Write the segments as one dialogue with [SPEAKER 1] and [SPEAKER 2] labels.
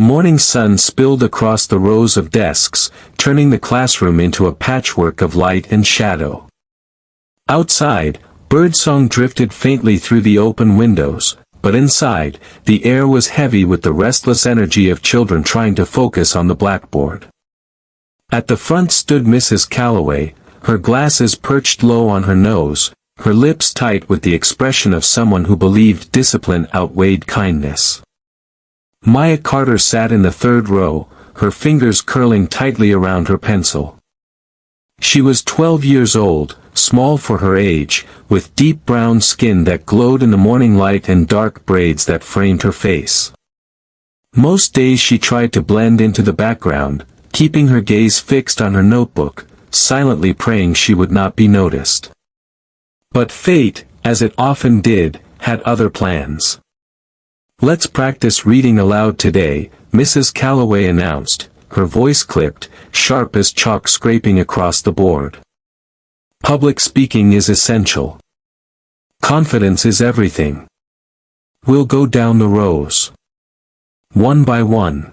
[SPEAKER 1] The morning sun spilled across the rows of desks, turning the classroom into a patchwork of light and shadow. Outside, birdsong drifted faintly through the open windows, but inside, the air was heavy with the restless energy of children trying to focus on the blackboard. At the front stood Mrs. Calloway, her glasses perched low on her nose, her lips tight with the expression of someone who believed discipline outweighed kindness. Maya Carter sat in the third row, her fingers curling tightly around her pencil. She was 12 years old, small for her age, with deep brown skin that glowed in the morning light and dark braids that framed her face. Most days she tried to blend into the background, keeping her gaze fixed on her notebook, silently praying she would not be noticed. But fate, as it often did, had other plans. "Let's practice reading aloud today," Mrs. Calloway announced, her voice clipped, sharp as chalk scraping across the board. "Public speaking is essential. Confidence is everything. We'll go down the rows. One by one."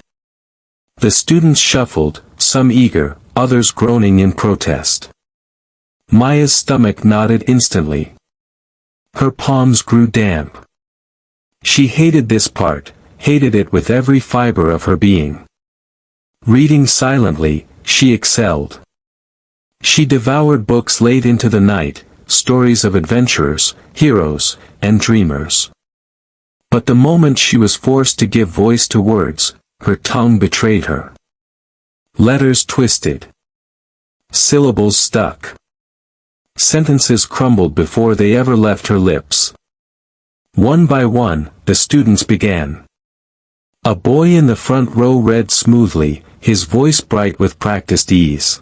[SPEAKER 1] The students shuffled, some eager, others groaning in protest. Maya's stomach knotted instantly. Her palms grew damp. She hated this part, hated it with every fiber of her being. Reading silently, she excelled. She devoured books late into the night, stories of adventurers, heroes, and dreamers. But the moment she was forced to give voice to words, her tongue betrayed her. Letters twisted. Syllables stuck. Sentences crumbled before they ever left her lips. One by one, the students began. A boy in the front row read smoothly, his voice bright with practiced ease.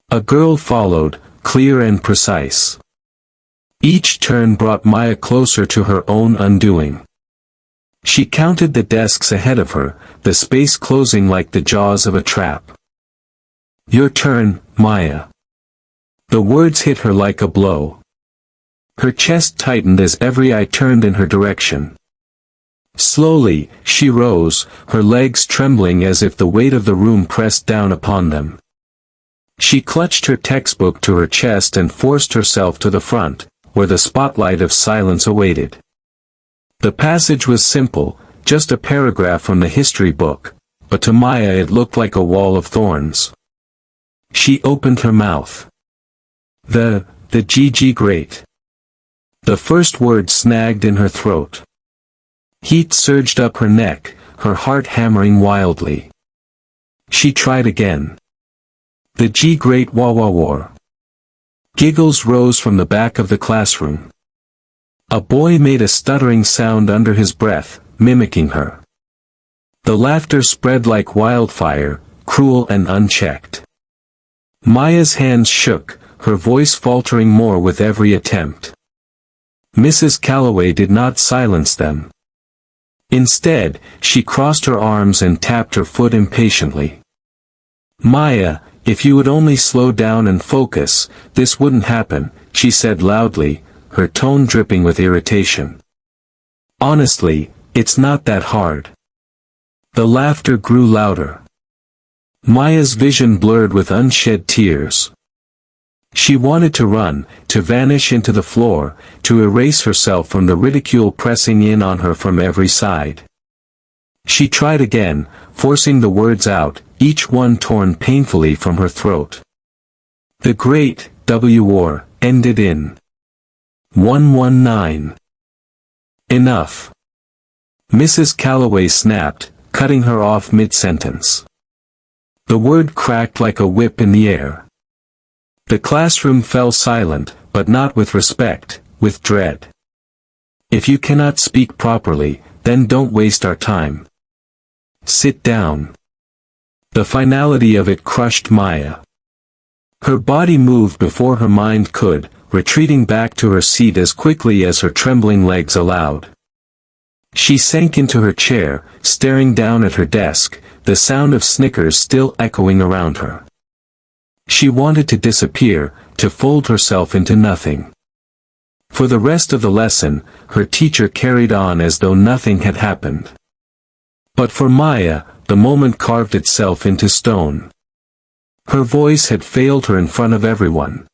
[SPEAKER 1] A girl followed, clear and precise. Each turn brought Maya closer to her own undoing. She counted the desks ahead of her, the space closing like the jaws of a trap. "Your turn, Maya." The words hit her like a blow. Her chest tightened as every eye turned in her direction. Slowly, she rose, her legs trembling as if the weight of the room pressed down upon them. She clutched her textbook to her chest and forced herself to the front, where the spotlight of silence awaited. The passage was simple, just a paragraph from the history book, but to Maya it looked like a wall of thorns. She opened her mouth. The GG Great. The first word snagged in her throat. Heat surged up her neck, her heart hammering wildly. She tried again. The G Great War. Giggles rose from the back of the classroom. A boy made a stuttering sound under his breath, mimicking her. The laughter spread like wildfire, cruel and unchecked. Maya's hands shook, her voice faltering more with every attempt. Mrs. Calloway did not silence them. Instead, she crossed her arms and tapped her foot impatiently. "Maya, if you would only slow down and focus, this wouldn't happen," she said loudly, her tone dripping with irritation. "Honestly, it's not that hard." The laughter grew louder. Maya's vision blurred with unshed tears. She wanted to run, to vanish into the floor, to erase herself from the ridicule pressing in on her from every side. She tried again, forcing the words out, each one torn painfully from her throat. The Great War ended in 119. Enough. Mrs. Calloway snapped, cutting her off mid-sentence. The word cracked like a whip in the air. The classroom fell silent, but not with respect, with dread. "If you cannot speak properly, then don't waste our time. Sit down." The finality of it crushed Maya. Her body moved before her mind could, retreating back to her seat as quickly as her trembling legs allowed. She sank into her chair, staring down at her desk, the sound of snickers still echoing around her. She wanted to disappear, to fold herself into nothing. For the rest of the lesson, her teacher carried on as though nothing had happened. But for Maya, the moment carved itself into stone. Her voice had failed her in front of everyone.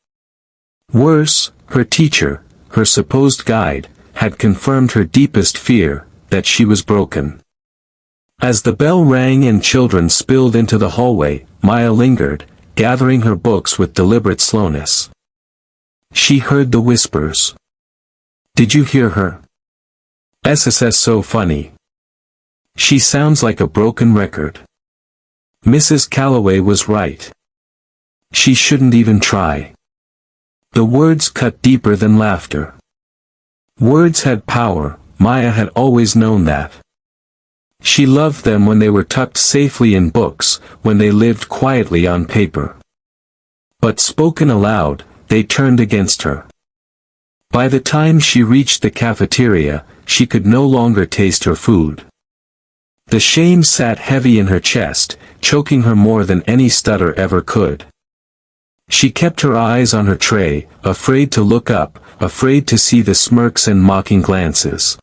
[SPEAKER 1] Worse, her teacher, her supposed guide, had confirmed her deepest fear, that she was broken. As the bell rang and children spilled into the hallway, Maya lingered, gathering her books with deliberate slowness. She heard the whispers. Did you hear her? SSS so funny. She sounds like a broken record. Mrs. Calloway was right. She shouldn't even try. The words cut deeper than laughter. Words had power, Maya had always known that. She loved them when they were tucked safely in books, when they lived quietly on paper. But spoken aloud, they turned against her. By the time she reached the cafeteria, she could no longer taste her food. The shame sat heavy in her chest, choking her more than any stutter ever could. She kept her eyes on her tray, afraid to look up, afraid to see the smirks and mocking glances.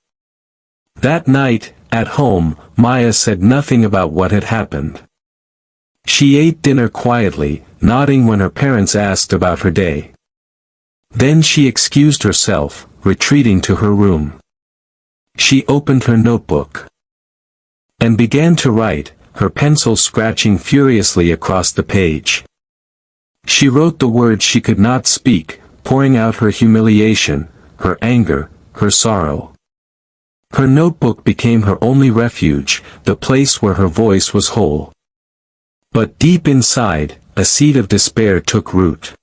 [SPEAKER 1] That night, at home, Maya said nothing about what had happened. She ate dinner quietly, nodding when her parents asked about her day. Then she excused herself, retreating to her room. She opened her notebook and began to write, her pencil scratching furiously across the page. She wrote the words she could not speak, pouring out her humiliation, her anger, her sorrow. Her notebook became her only refuge, the place where her voice was whole. But deep inside, a seed of despair took root.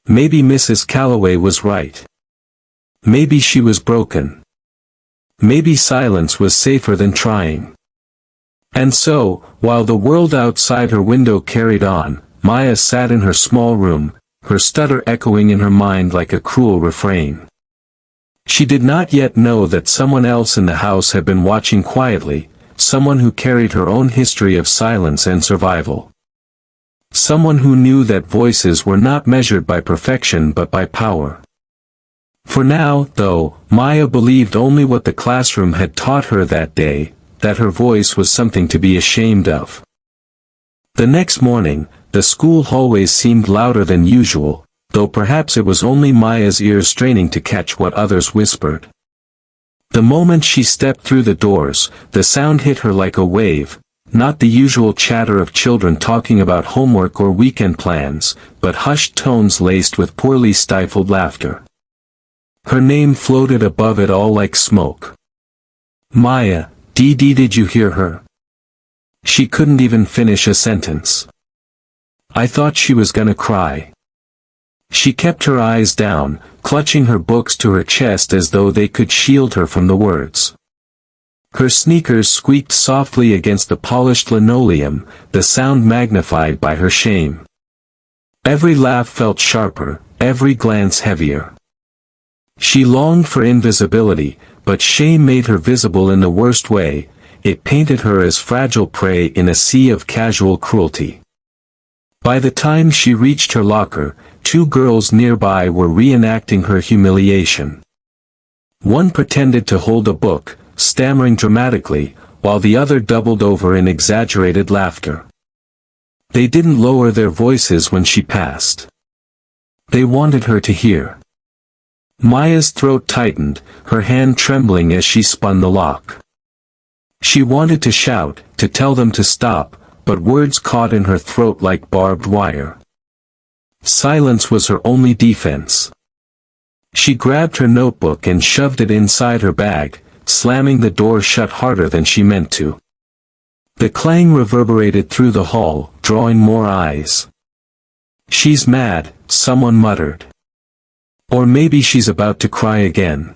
[SPEAKER 1] Maybe Mrs. Calloway was right. Maybe she was broken. Maybe silence was safer than trying. And so, while the world outside her window carried on, Maya sat in her small room, her stutter echoing in her mind like a cruel refrain. She did not yet know that someone else in the house had been watching quietly, someone who carried her own history of silence and survival. Someone who knew that voices were not measured by perfection but by power. For now, though, Maya believed only what the classroom had taught her that day, that her voice was something to be ashamed of. The next morning, the school hallways seemed louder than usual, though perhaps it was only Maya's ears straining to catch what others whispered. The moment she stepped through the doors, the sound hit her like a wave, not the usual chatter of children talking about homework or weekend plans, but hushed tones laced with poorly stifled laughter. Her name floated above it all like smoke. Maya, did you hear her? She couldn't even finish a sentence. I thought she was gonna cry. She kept her eyes down, clutching her books to her chest as though they could shield her from the words. Her sneakers squeaked softly against the polished linoleum, the sound magnified by her shame. Every laugh felt sharper, every glance heavier. She longed for invisibility, but shame made her visible in the worst way. It painted her as fragile prey in a sea of casual cruelty. By the time she reached her locker, two girls nearby were reenacting her humiliation. One pretended to hold a book, stammering dramatically, while the other doubled over in exaggerated laughter. They didn't lower their voices when she passed. They wanted her to hear. Maya's throat tightened, her hand trembling as she spun the lock. She wanted to shout, to tell them to stop, but words caught in her throat like barbed wire. Silence was her only defense. She grabbed her notebook and shoved it inside her bag, slamming the door shut harder than she meant to. The clang reverberated through the hall, drawing more eyes. She's mad, someone muttered. Or maybe she's about to cry again.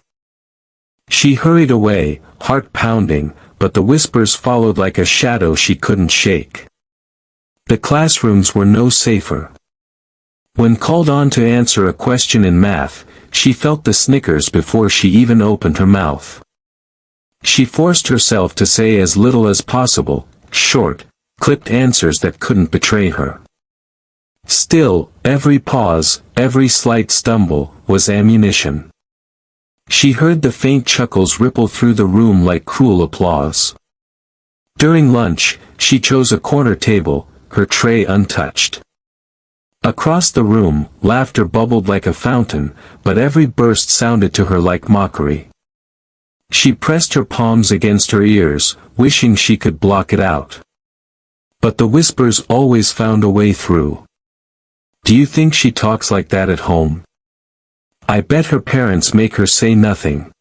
[SPEAKER 1] She hurried away, heart pounding, but the whispers followed like a shadow she couldn't shake. The classrooms were no safer. When called on to answer a question in math, she felt the snickers before she even opened her mouth. She forced herself to say as little as possible, short, clipped answers that couldn't betray her. Still, every pause, every slight stumble, was ammunition. She heard the faint chuckles ripple through the room like cruel applause. During lunch, she chose a corner table, her tray untouched. Across the room, laughter bubbled like a fountain, but every burst sounded to her like mockery. She pressed her palms against her ears, wishing she could block it out. But the whispers always found a way through. Do you think she talks like that at home? I bet her parents make her say nothing.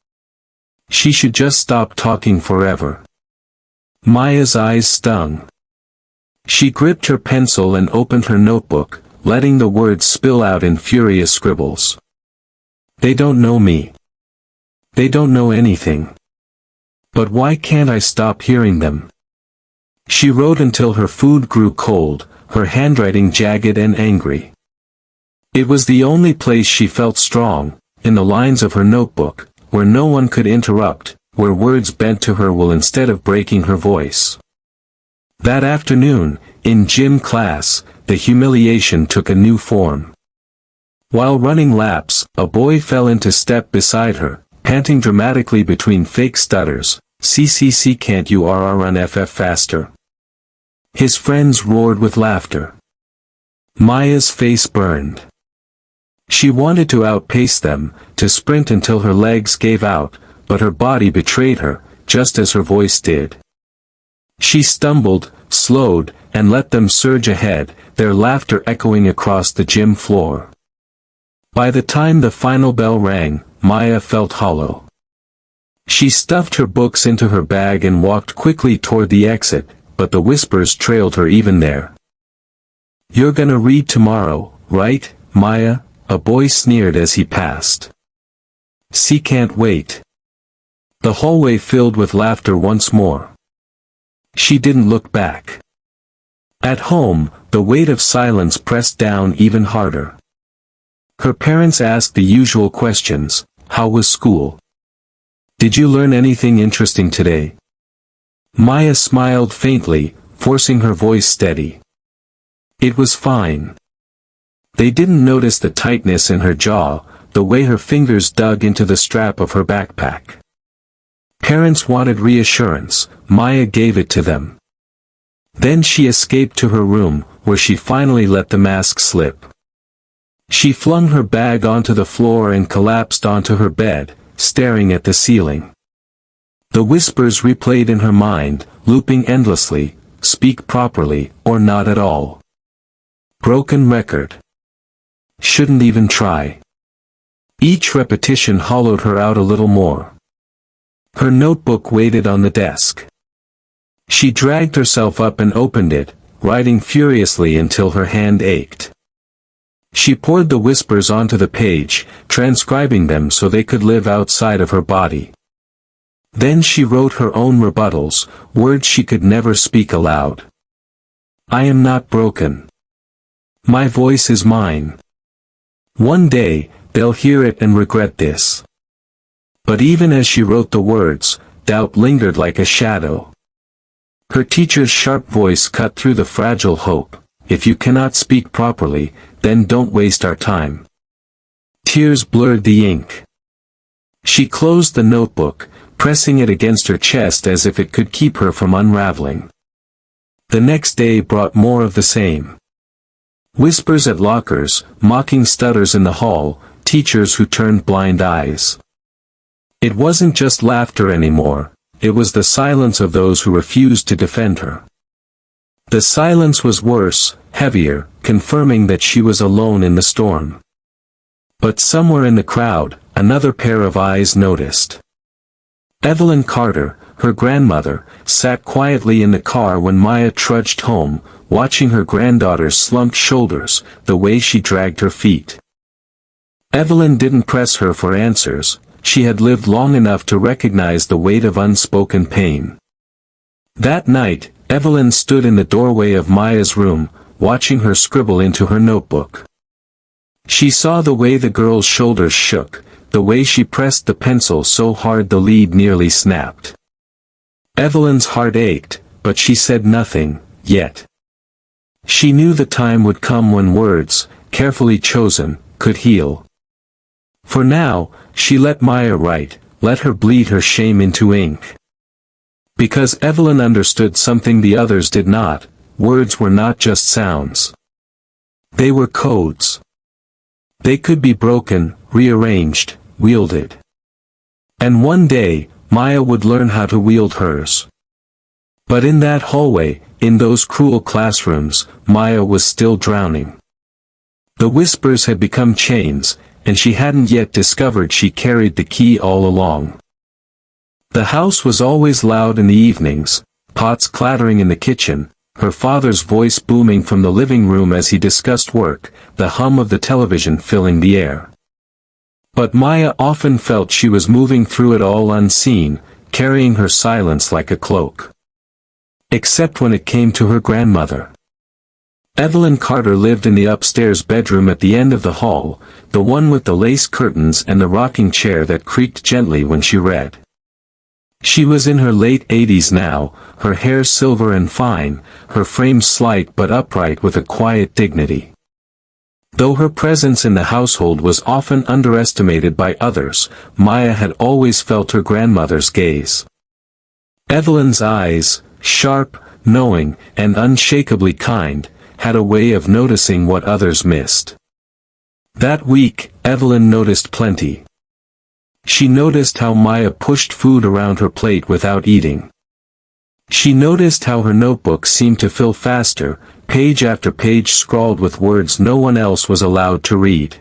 [SPEAKER 1] She should just stop talking forever. Maya's eyes stung. She gripped her pencil and opened her notebook, letting the words spill out in furious scribbles. They don't know me. They don't know anything. But why can't I stop hearing them? She wrote until her food grew cold, her handwriting jagged and angry. It was the only place she felt strong, in the lines of her notebook, where no one could interrupt, where words bent to her will instead of breaking her voice. That afternoon, in gym class, the humiliation took a new form. While running laps, a boy fell into step beside her, panting dramatically between fake stutters. "CCC, can't you run FF faster?" His friends roared with laughter. Maya's face burned. She wanted to outpace them, to sprint until her legs gave out, but her body betrayed her, just as her voice did. She stumbled, slowed, and let them surge ahead, their laughter echoing across the gym floor. By the time the final bell rang, Maya felt hollow. She stuffed her books into her bag and walked quickly toward the exit, but the whispers trailed her even there. "You're gonna read tomorrow, right, Maya?" a boy sneered as he passed. "See, can't wait." The hallway filled with laughter once more. She didn't look back. At home, the weight of silence pressed down even harder. Her parents asked the usual questions: how was school? Did you learn anything interesting today? Maya smiled faintly, forcing her voice steady. It was fine. They didn't notice the tightness in her jaw, the way her fingers dug into the strap of her backpack. Parents wanted reassurance, Maya gave it to them. Then she escaped to her room, where she finally let the mask slip. She flung her bag onto the floor and collapsed onto her bed, staring at the ceiling. The whispers replayed in her mind, looping endlessly: speak properly, or not at all. Broken record. Shouldn't even try. Each repetition hollowed her out a little more. Her notebook waited on the desk. She dragged herself up and opened it, writing furiously until her hand ached. She poured the whispers onto the page, transcribing them so they could live outside of her body. Then she wrote her own rebuttals, words she could never speak aloud. I am not broken. My voice is mine. One day, they'll hear it and regret this. But even as she wrote the words, doubt lingered like a shadow. Her teacher's sharp voice cut through the fragile hope: if you cannot speak properly, then don't waste our time. Tears blurred the ink. She closed the notebook, pressing it against her chest as if it could keep her from unraveling. The next day brought more of the same. Whispers at lockers, mocking stutters in the hall, teachers who turned blind eyes. It wasn't just laughter anymore, it was the silence of those who refused to defend her. The silence was worse, heavier, confirming that she was alone in the storm. But somewhere in the crowd, another pair of eyes noticed. Evelyn Carter, her grandmother, sat quietly in the car when Maya trudged home, watching her granddaughter's slumped shoulders, the way she dragged her feet. Evelyn didn't press her for answers, she had lived long enough to recognize the weight of unspoken pain. That night, Evelyn stood in the doorway of Maya's room, watching her scribble into her notebook. She saw the way the girl's shoulders shook, the way she pressed the pencil so hard the lead nearly snapped. Evelyn's heart ached, but she said nothing, yet. She knew the time would come when words, carefully chosen, could heal. For now, she let Maya write, let her bleed her shame into ink. Because Evelyn understood something the others did not, words were not just sounds. They were codes. They could be broken, rearranged, wielded. And one day, Maya would learn how to wield hers. But in that hallway, in those cruel classrooms, Maya was still drowning. The whispers had become chains, and she hadn't yet discovered she carried the key all along. The house was always loud in the evenings, pots clattering in the kitchen, her father's voice booming from the living room as he discussed work, the hum of the television filling the air. But Maya often felt she was moving through it all unseen, carrying her silence like a cloak. Except when it came to her grandmother. Evelyn Carter lived in the upstairs bedroom at the end of the hall, the one with the lace curtains and the rocking chair that creaked gently when she read. She was in her late 80s now, her hair silver and fine, her frame slight but upright with a quiet dignity. Though her presence in the household was often underestimated by others, Maya had always felt her grandmother's gaze. Evelyn's eyes, sharp, knowing, and unshakably kind, had a way of noticing what others missed. That week, Evelyn noticed plenty. She noticed how Maya pushed food around her plate without eating. She noticed how her notebook seemed to fill faster, page after page scrawled with words no one else was allowed to read.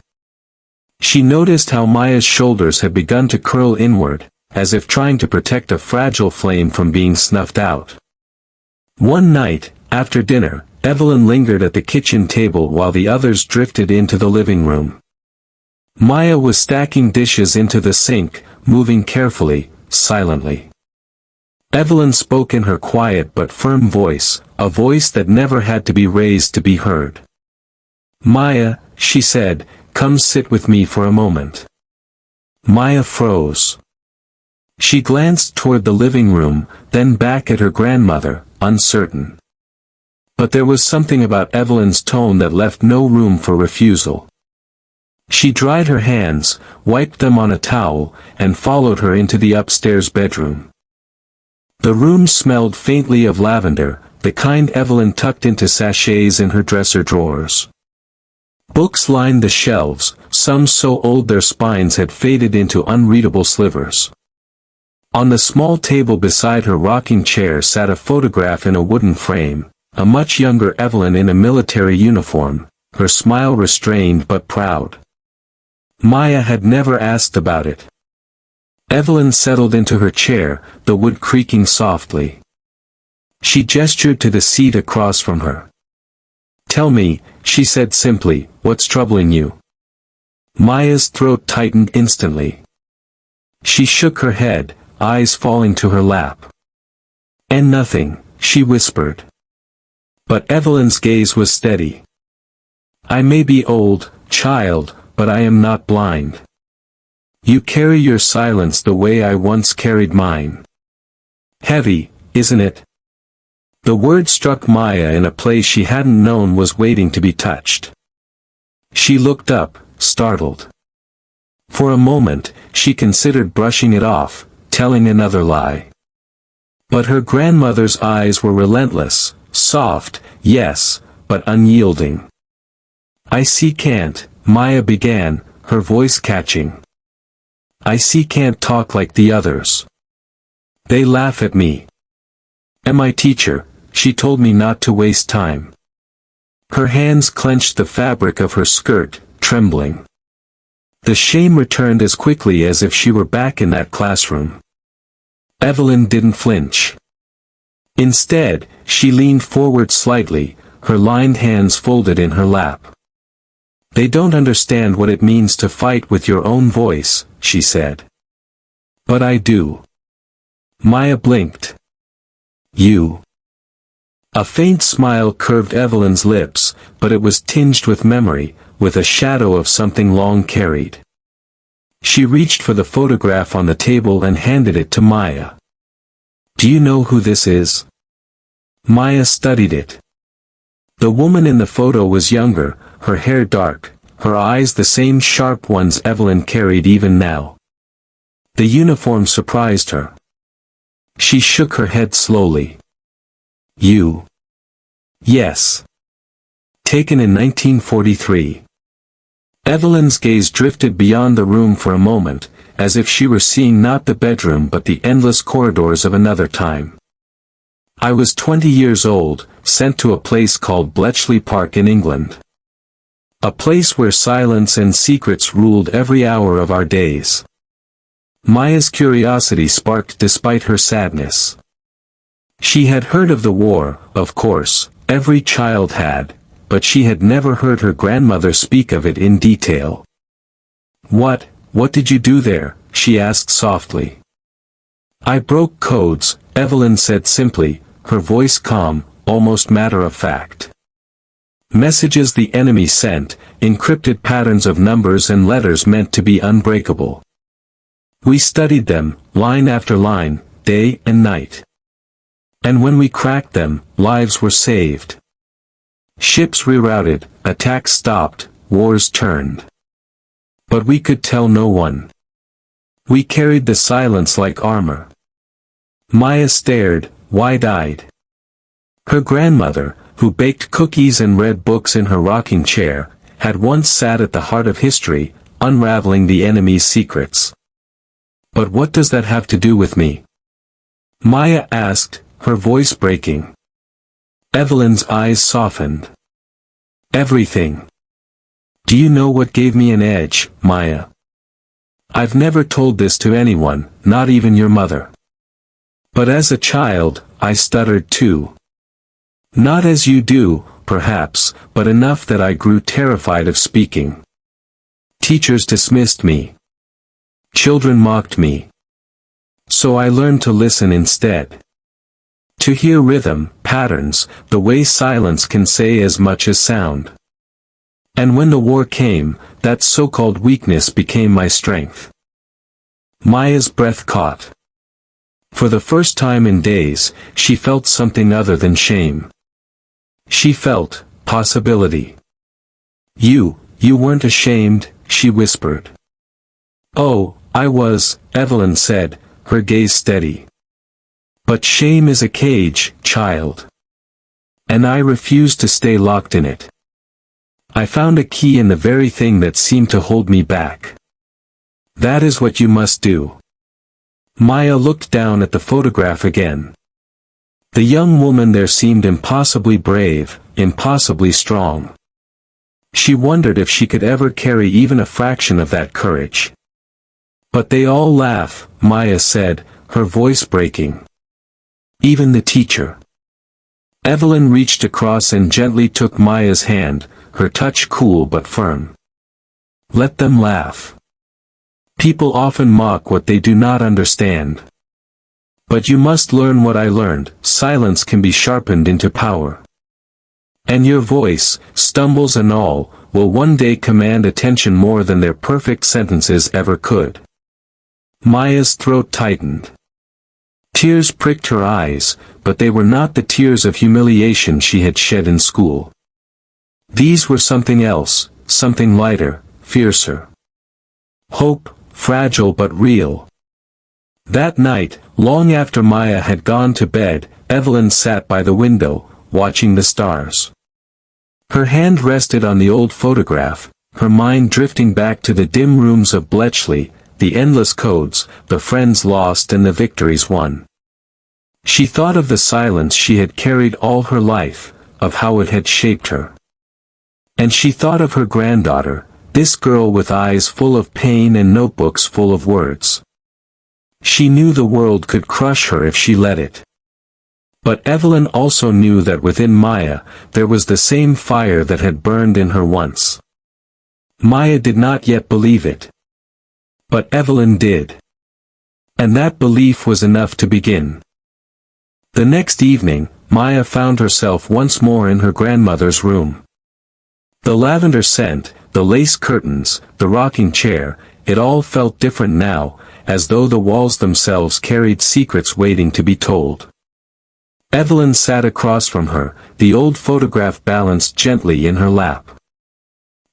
[SPEAKER 1] She noticed how Maya's shoulders had begun to curl inward, as if trying to protect a fragile flame from being snuffed out. One night, after dinner, Evelyn lingered at the kitchen table while the others drifted into the living room. Maya was stacking dishes into the sink, moving carefully, silently. Evelyn spoke in her quiet but firm voice, a voice that never had to be raised to be heard. "Maya," she said, "come sit with me for a moment." Maya froze. She glanced toward the living room, then back at her grandmother, uncertain. But there was something about Evelyn's tone that left no room for refusal. She dried her hands, wiped them on a towel, and followed her into the upstairs bedroom. The room smelled faintly of lavender, the kind Evelyn tucked into sachets in her dresser drawers. Books lined the shelves, some so old their spines had faded into unreadable slivers. On the small table beside her rocking chair sat a photograph in a wooden frame, a much younger Evelyn in a military uniform, her smile restrained but proud. Maya had never asked about it. Evelyn settled into her chair, the wood creaking softly. She gestured to the seat across from her. "Tell me," she said simply, "what's troubling you?" Maya's throat tightened instantly. She shook her head, eyes falling to her lap. "And nothing," she whispered. But Evelyn's gaze was steady. "I may be old, child, but I am not blind. You carry your silence the way I once carried mine. Heavy, isn't it?" The word struck Maya in a place she hadn't known was waiting to be touched. She looked up, startled. For a moment, she considered brushing it off, telling another lie. But her grandmother's eyes were relentless, soft, yes, but unyielding. "I see can't," Maya began, her voice catching. "I see can't talk like the others. They laugh at me. And my teacher, she told me not to waste time." Her hands clenched the fabric of her skirt, trembling. The shame returned as quickly as if she were back in that classroom. Evelyn didn't flinch. Instead, she leaned forward slightly, her lined hands folded in her lap. "They don't understand what it means to fight with your own voice," she said. "But I do." Maya blinked. "You?" A faint smile curved Evelyn's lips, but it was tinged with memory, with a shadow of something long carried. She reached for the photograph on the table and handed it to Maya. "Do you know who this is?" Maya studied it. The woman in the photo was younger, her hair dark, her eyes the same sharp ones Evelyn carried even now. The uniform surprised her. She shook her head slowly. You. Yes. Taken in 1943. Evelyn's gaze drifted beyond the room for a moment, as if she were seeing not the bedroom but the endless corridors of another time. I was 20 years old, sent to a place called Bletchley Park in England. A place where silence and secrets ruled every hour of our days. Maya's curiosity sparked despite her sadness. She had heard of the war, of course, every child had, but she had never heard her grandmother speak of it in detail. What did you do there? She asked softly. I broke codes, Evelyn said simply, her voice calm, almost matter-of-fact. Messages the enemy sent, encrypted patterns of numbers and letters meant to be unbreakable. We studied them, line after line, day and night. And when we cracked them, lives were saved. Ships rerouted, attacks stopped, wars turned. But we could tell no one. We carried the silence like armor. Maya stared, wide-eyed. Her grandmother, who baked cookies and read books in her rocking chair, had once sat at the heart of history, unraveling the enemy's secrets. But what does that have to do with me? Maya asked, her voice breaking. Evelyn's eyes softened. Everything. Do you know what gave me an edge, Maya? I've never told this to anyone, not even your mother. But as a child, I stuttered too. Not as you do, perhaps, but enough that I grew terrified of speaking. Teachers dismissed me. Children mocked me. So I learned to listen instead. To hear rhythm, patterns, the way silence can say as much as sound. And when the war came, that so-called weakness became my strength. Maya's breath caught. For the first time in days, she felt something other than shame. She felt possibility. You weren't ashamed, she whispered. Oh, I was, Evelyn said, her gaze steady. But shame is a cage, child. And I refused to stay locked in it. I found a key in the very thing that seemed to hold me back. That is what you must do. Maya looked down at the photograph again. The young woman there seemed impossibly brave, impossibly strong. She wondered if she could ever carry even a fraction of that courage. But they all laugh, Maya said, her voice breaking. Even the teacher. Evelyn reached across and gently took Maya's hand, her touch cool but firm. Let them laugh. People often mock what they do not understand. But you must learn what I learned, silence can be sharpened into power. And your voice, stumbles and all, will one day command attention more than their perfect sentences ever could. Maya's throat tightened. Tears pricked her eyes, but they were not the tears of humiliation she had shed in school. These were something else, something lighter, fiercer. Hope, fragile but real. That night, long after Maya had gone to bed, Evelyn sat by the window, watching the stars. Her hand rested on the old photograph, her mind drifting back to the dim rooms of Bletchley, the endless codes, the friends lost and the victories won. She thought of the silence she had carried all her life, of how it had shaped her. And she thought of her granddaughter, this girl with eyes full of pain and notebooks full of words. She knew the world could crush her if she let it. But Evelyn also knew that within Maya, there was the same fire that had burned in her once. Maya did not yet believe it. But Evelyn did. And that belief was enough to begin. The next evening, Maya found herself once more in her grandmother's room. The lavender scent, the lace curtains, the rocking chair, it all felt different now, as though the walls themselves carried secrets waiting to be told. Evelyn sat across from her, the old photograph balanced gently in her lap.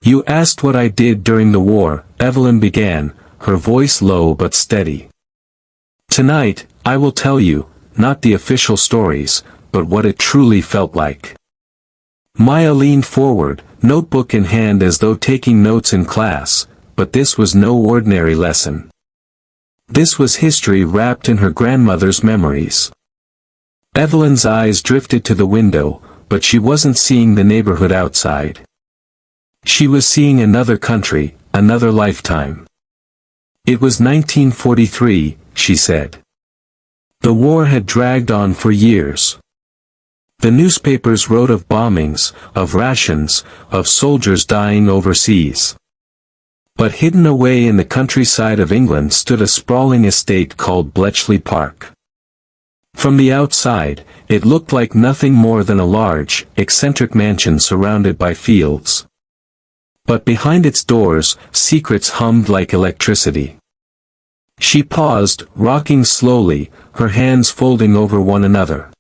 [SPEAKER 1] You asked what I did during the war, Evelyn began, her voice low but steady. Tonight, I will tell you, not the official stories, but what it truly felt like. Maya leaned forward, notebook in hand as though taking notes in class, but this was no ordinary lesson. This was history wrapped in her grandmother's memories. Evelyn's eyes drifted to the window, but she wasn't seeing the neighborhood outside. She was seeing another country, another lifetime. It was 1943, she said. The war had dragged on for years. The newspapers wrote of bombings, of rations, of soldiers dying overseas. But hidden away in the countryside of England stood a sprawling estate called Bletchley Park. From the outside, it looked like nothing more than a large, eccentric mansion surrounded by fields. But behind its doors, secrets hummed like electricity. She paused, rocking slowly, her hands folding over one another.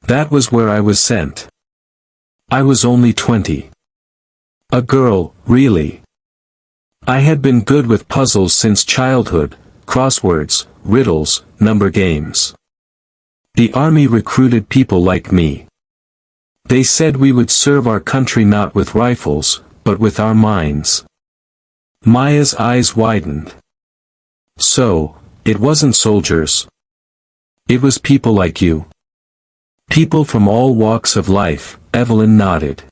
[SPEAKER 1] That was where I was sent. I was only 20. A girl, really. I had been good with puzzles since childhood, crosswords, riddles, number games. The army recruited people like me. They said we would serve our country not with rifles, but with our minds. Maya's eyes widened. So, it wasn't soldiers. It was people like you. People from all walks of life, Evelyn nodded.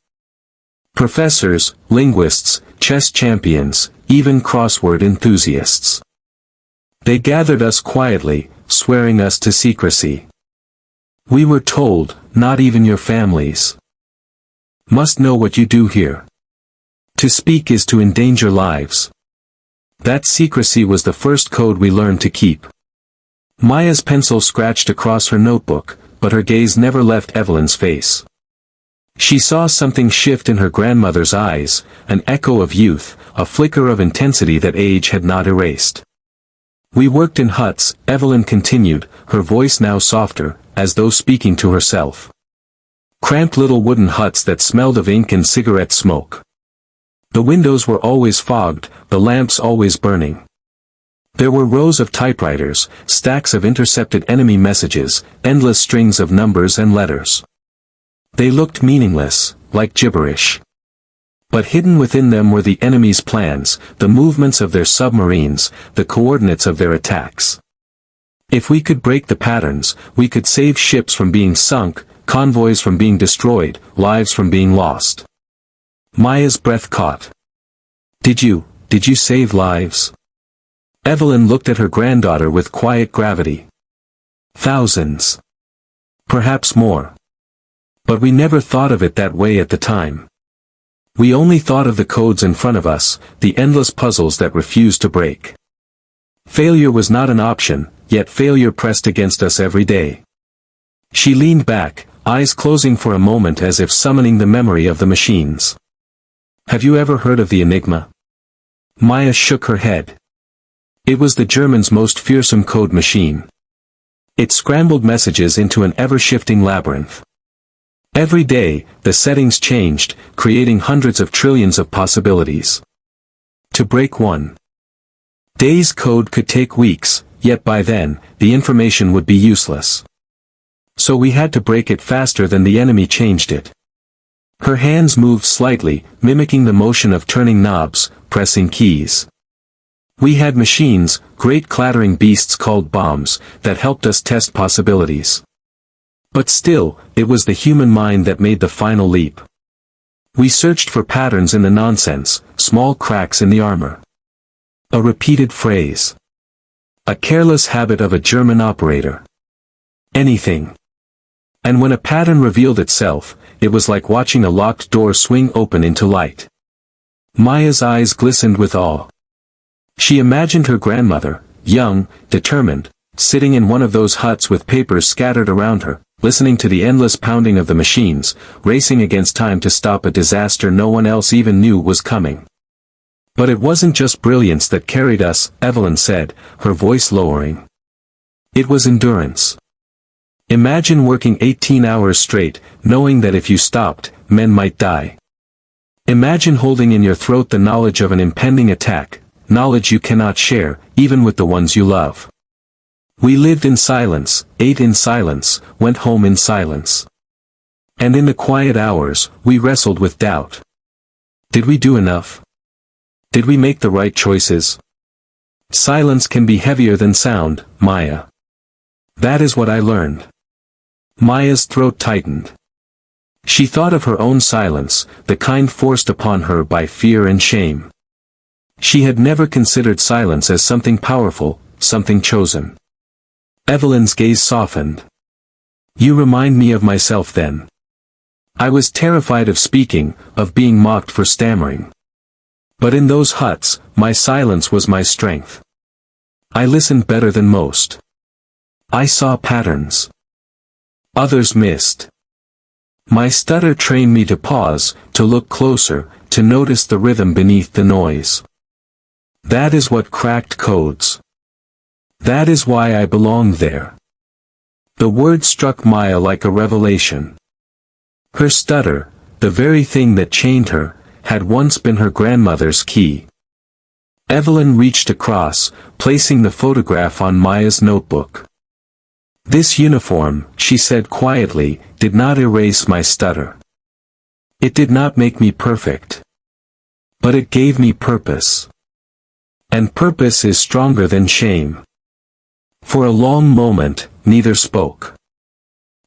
[SPEAKER 1] Professors, linguists, chess champions, even crossword enthusiasts. They gathered us quietly, swearing us to secrecy. We were told, not even your families must know what you do here. To speak is to endanger lives. That secrecy was the first code we learned to keep. Maya's pencil scratched across her notebook, but her gaze never left Evelyn's face. She saw something shift in her grandmother's eyes, an echo of youth, a flicker of intensity that age had not erased. We worked in huts, Evelyn continued, her voice now softer, as though speaking to herself. Cramped little wooden huts that smelled of ink and cigarette smoke. The windows were always fogged, the lamps always burning. There were rows of typewriters, stacks of intercepted enemy messages, endless strings of numbers and letters. They looked meaningless, like gibberish. But hidden within them were the enemy's plans, the movements of their submarines, the coordinates of their attacks. If we could break the patterns, we could save ships from being sunk, convoys from being destroyed, lives from being lost. Maya's breath caught. Did you save lives? Evelyn looked at her granddaughter with quiet gravity. Thousands. Perhaps more. But we never thought of it that way at the time. We only thought of the codes in front of us, the endless puzzles that refused to break. Failure was not an option, yet failure pressed against us every day. She leaned back, eyes closing for a moment as if summoning the memory of the machines. Have you ever heard of the Enigma? Maya shook her head. It was the Germans' most fearsome code machine. It scrambled messages into an ever-shifting labyrinth. Every day, the settings changed, creating hundreds of trillions of possibilities. To break one day's code could take weeks, yet by then, the information would be useless. So we had to break it faster than the enemy changed it. Her hands moved slightly, mimicking the motion of turning knobs, pressing keys. We had machines, great clattering beasts called bombs, that helped us test possibilities. But still, it was the human mind that made the final leap. We searched for patterns in the nonsense, small cracks in the armor. A repeated phrase. A careless habit of a German operator. Anything. And when a pattern revealed itself, it was like watching a locked door swing open into light. Maya's eyes glistened with awe. She imagined her grandmother, young, determined, sitting in one of those huts with papers scattered around her, listening to the endless pounding of the machines, racing against time to stop a disaster no one else even knew was coming. But it wasn't just brilliance that carried us, Evelyn said, her voice lowering. It was endurance. Imagine working 18 hours straight, knowing that if you stopped, men might die. Imagine holding in your throat the knowledge of an impending attack, knowledge you cannot share, even with the ones you love. We lived in silence, ate in silence, went home in silence. And in the quiet hours, we wrestled with doubt. Did we do enough? Did we make the right choices? Silence can be heavier than sound, Maya. That is what I learned. Maya's throat tightened. She thought of her own silence, the kind forced upon her by fear and shame. She had never considered silence as something powerful, something chosen. Evelyn's gaze softened. You remind me of myself then. I was terrified of speaking, of being mocked for stammering. But in those huts, my silence was my strength. I listened better than most. I saw patterns. Others missed. My stutter trained me to pause, to look closer, to notice the rhythm beneath the noise. That is what cracked codes. That is why I belonged there. The word struck Maya like a revelation. Her stutter, the very thing that chained her, had once been her grandmother's key. Evelyn reached across, placing the photograph on Maya's notebook. This uniform, she said quietly, did not erase my stutter. It did not make me perfect. But it gave me purpose. And purpose is stronger than shame. For a long moment, neither spoke.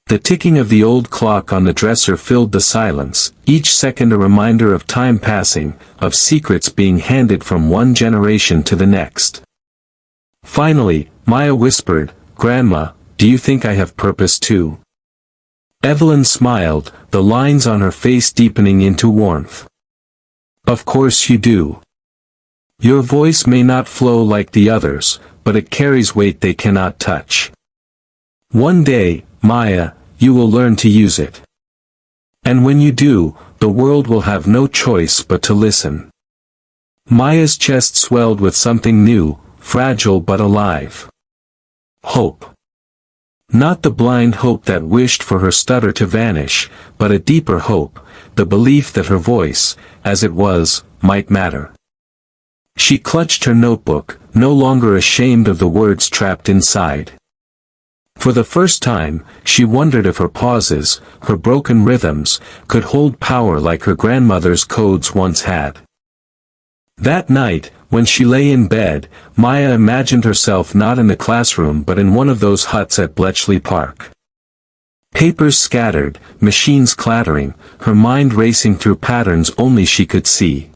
[SPEAKER 1] The ticking of the old clock on the dresser filled the silence, each second a reminder of time passing, of secrets being handed from one generation to the next. Finally, Maya whispered, "Grandma, do you think I have purpose too?" Evelyn smiled, the lines on her face deepening into warmth. "Of course you do. Your voice may not flow like the others, but it carries weight they cannot touch. One day, Maya, you will learn to use it. And when you do, the world will have no choice but to listen." Maya's chest swelled with something new, fragile but alive. Hope. Not the blind hope that wished for her stutter to vanish, but a deeper hope, the belief that her voice, as it was, might matter. She clutched her notebook, no longer ashamed of the words trapped inside. For the first time, she wondered if her pauses, her broken rhythms, could hold power like her grandmother's codes once had. That night, when she lay in bed, Maya imagined herself not in the classroom but in one of those huts at Bletchley Park. Papers scattered, machines clattering, her mind racing through patterns only she could see.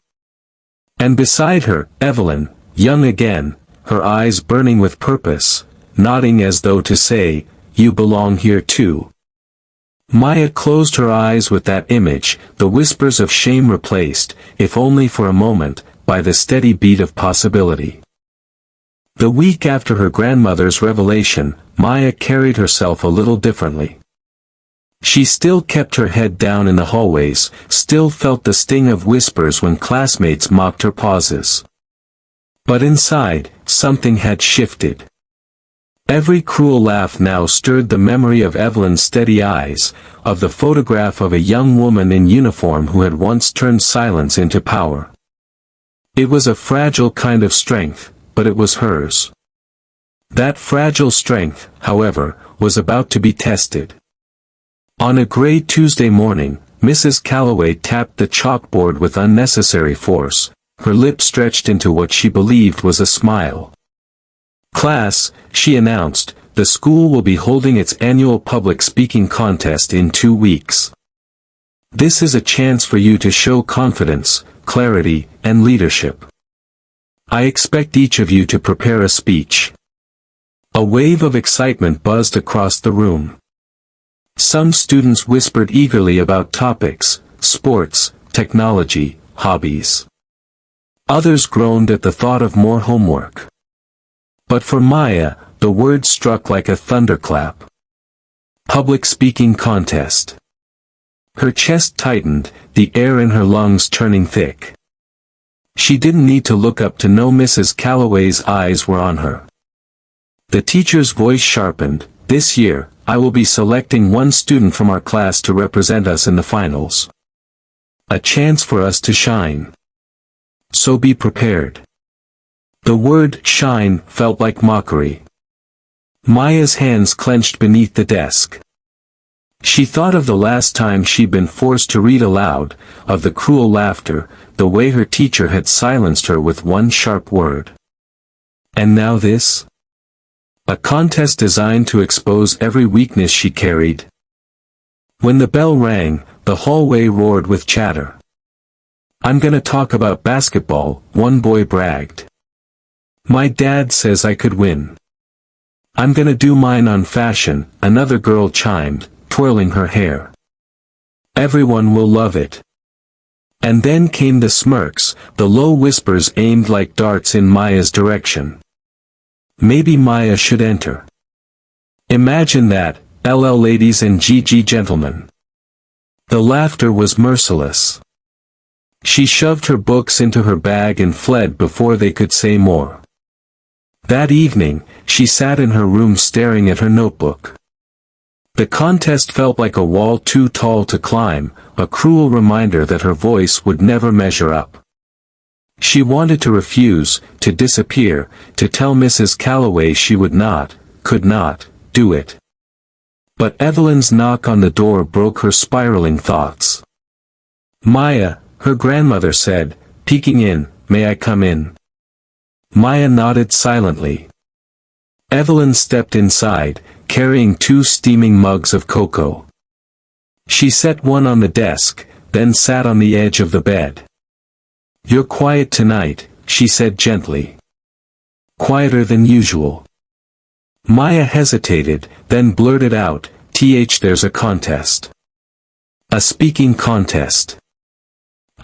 [SPEAKER 1] And beside her, Evelyn, young again, her eyes burning with purpose, nodding as though to say, "You belong here too." Maya closed her eyes with that image, the whispers of shame replaced, if only for a moment, by the steady beat of possibility. The week after her grandmother's revelation, Maya carried herself a little differently. She still kept her head down in the hallways, still felt the sting of whispers when classmates mocked her pauses. But inside, something had shifted. Every cruel laugh now stirred the memory of Evelyn's steady eyes, of the photograph of a young woman in uniform who had once turned silence into power. It was a fragile kind of strength, but it was hers. That fragile strength, however, was about to be tested. On a gray Tuesday morning, Mrs. Calloway tapped the chalkboard with unnecessary force, her lips stretched into what she believed was a smile. "Class," she announced, "the school will be holding its annual public speaking contest in 2 weeks. This is a chance for you to show confidence, clarity, and leadership. I expect each of you to prepare a speech." A wave of excitement buzzed across the room. Some students whispered eagerly about topics, sports, technology, hobbies. Others groaned at the thought of more homework. But for Maya, the word struck like a thunderclap. Public speaking contest. Her chest tightened, the air in her lungs turning thick. She didn't need to look up to know Mrs. Calloway's eyes were on her. The teacher's voice sharpened, "This year, I will be selecting one student from our class to represent us in the finals. A chance for us to shine. So be prepared." The word "shine" felt like mockery. Maya's hands clenched beneath the desk. She thought of the last time she'd been forced to read aloud, of the cruel laughter, the way her teacher had silenced her with one sharp word. And now this? A contest designed to expose every weakness she carried. When the bell rang, the hallway roared with chatter. "I'm gonna talk about basketball," one boy bragged. "My dad says I could win." "I'm gonna do mine on fashion," another girl chimed, twirling her hair. "Everyone will love it." And then came the smirks, the low whispers aimed like darts in Maya's direction. Maybe Maya should enter. Imagine that, LL ladies and GG gentlemen. The laughter was merciless. She shoved her books into her bag and fled before they could say more. That evening, she sat in her room staring at her notebook. The contest felt like a wall too tall to climb, a cruel reminder that her voice would never measure up. She wanted to refuse, to disappear, to tell Mrs. Calloway she would not, could not, do it. But Evelyn's knock on the door broke her spiraling thoughts. "Maya," her grandmother said, peeking in, "may I come in?" Maya nodded silently. Evelyn stepped inside, carrying 2 steaming mugs of cocoa. She set one on the desk, then sat on the edge of the bed. "You're quiet tonight," she said gently. "Quieter than usual." Maya hesitated, then blurted out, "There's a contest. A speaking contest.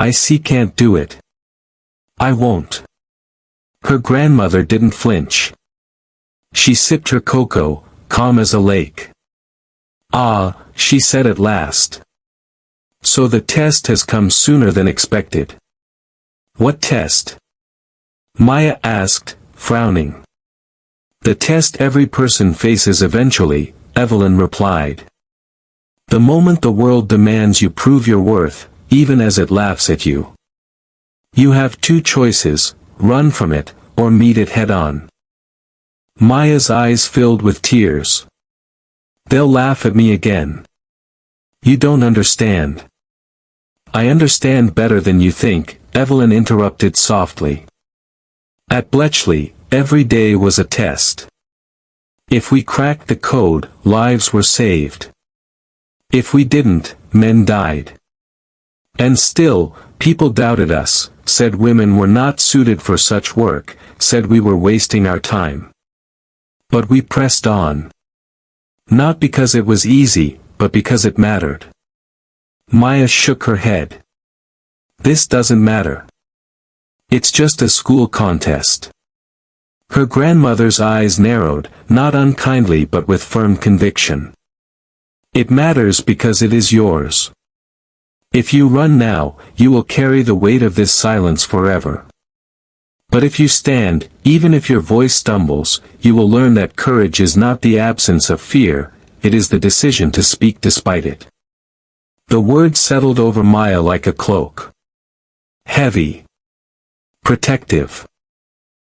[SPEAKER 1] I see can't do it." "I won't." Her grandmother didn't flinch. She sipped her cocoa, calm as a lake. "Ah," she said at last. "So the test has come sooner than expected." "What test?" Maya asked, frowning. "The test every person faces eventually," Evelyn replied. "The moment the world demands you prove your worth, even as it laughs at you. You have 2 choices, run from it, or meet it head-on." Maya's eyes filled with tears. "They'll laugh at me again." "You don't understand." "I understand better than you think," Evelyn interrupted softly. "At Bletchley, every day was a test. If we cracked the code, lives were saved. If we didn't, men died. And still, people doubted us, said women were not suited for such work, said we were wasting our time. But we pressed on. Not because it was easy, but because it mattered." Maya shook her head. "This doesn't matter. It's just a school contest." Her grandmother's eyes narrowed, not unkindly but with firm conviction. "It matters because it is yours. If you run now, you will carry the weight of this silence forever. But if you stand, even if your voice stumbles, you will learn that courage is not the absence of fear, it is the decision to speak despite it." The words settled over Maya like a cloak. Heavy. Protective.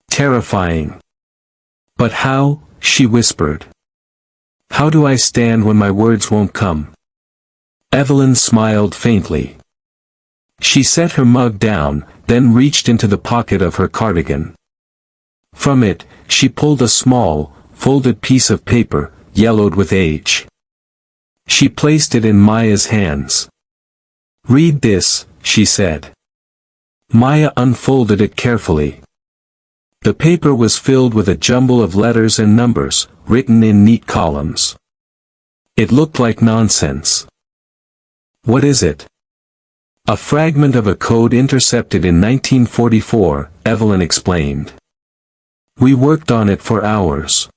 [SPEAKER 1] Terrifying. "But how?" she whispered. "How do I stand when my words won't come?" Evelyn smiled faintly. She set her mug down, then reached into the pocket of her cardigan. From it, she pulled a small, folded piece of paper, yellowed with age. She placed it in Maya's hands. "Read this," she said. Maya unfolded it carefully. The paper was filled with a jumble of letters and numbers, written in neat columns. It looked like nonsense. "What is it?" "A fragment of a code intercepted in 1944, Evelyn explained. "We worked on it for hours.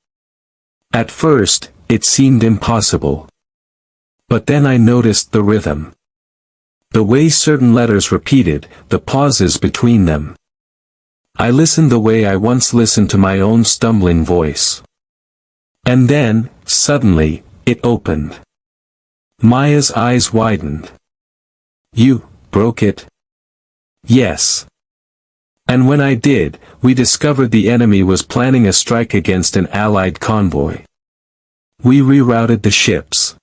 [SPEAKER 1] At first, it seemed impossible. But then I noticed the rhythm. The way certain letters repeated, the pauses between them. I listened the way I once listened to my own stumbling voice. And then, suddenly, it opened." Maya's eyes widened. "You broke it?" "Yes. And when I did, we discovered the enemy was planning a strike against an Allied convoy. We rerouted the ships.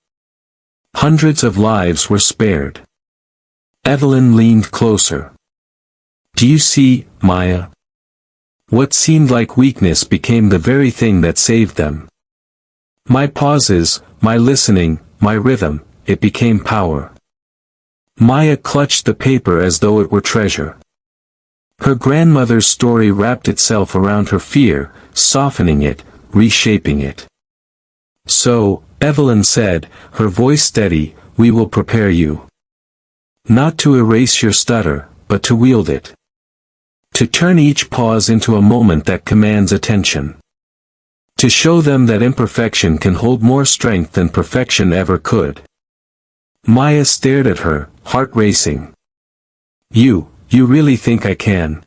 [SPEAKER 1] Hundreds of lives were spared. Evelyn leaned closer. Do you see, Maya? What seemed like weakness became the very thing that saved them. My pauses, my listening, my rhythm, it became power. Maya clutched the paper as though it were treasure. Her grandmother's story wrapped itself around her fear, softening it, reshaping it. So, Evelyn said, her voice steady, we will prepare you. Not to erase your stutter, but to wield it. To turn each pause into a moment that commands attention. To show them that imperfection can hold more strength than perfection ever could. Maya stared at her, heart racing. You really think I can?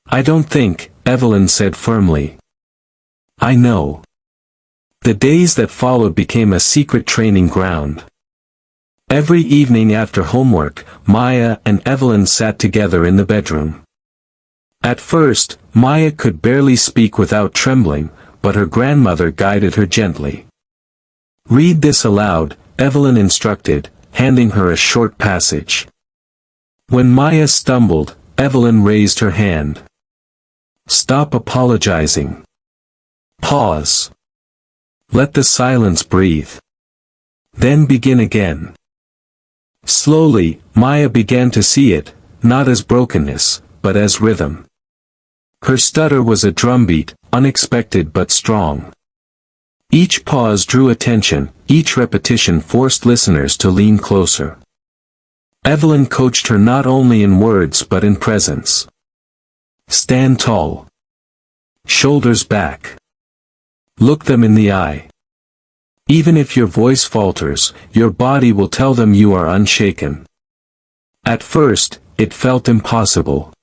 [SPEAKER 1] I don't think, Evelyn said firmly. I know. The days that followed became a secret training ground. Every evening after homework, Maya and Evelyn sat together in the bedroom. At first, Maya could barely speak without trembling, but her grandmother guided her gently. Read this aloud, Evelyn instructed, handing her a short passage. When Maya stumbled, Evelyn raised her hand. Stop apologizing. Pause. Let the silence breathe. Then begin again. Slowly, Maya began to see it, not as brokenness, but as rhythm. Her stutter was a drumbeat, unexpected but strong. Each pause drew attention, each repetition forced listeners to lean closer. Evelyn coached her not only in words but in presence. Stand tall. Shoulders back. Look them in the eye. Even if your voice falters, your body will tell them you are unshaken. At first, it felt impossible.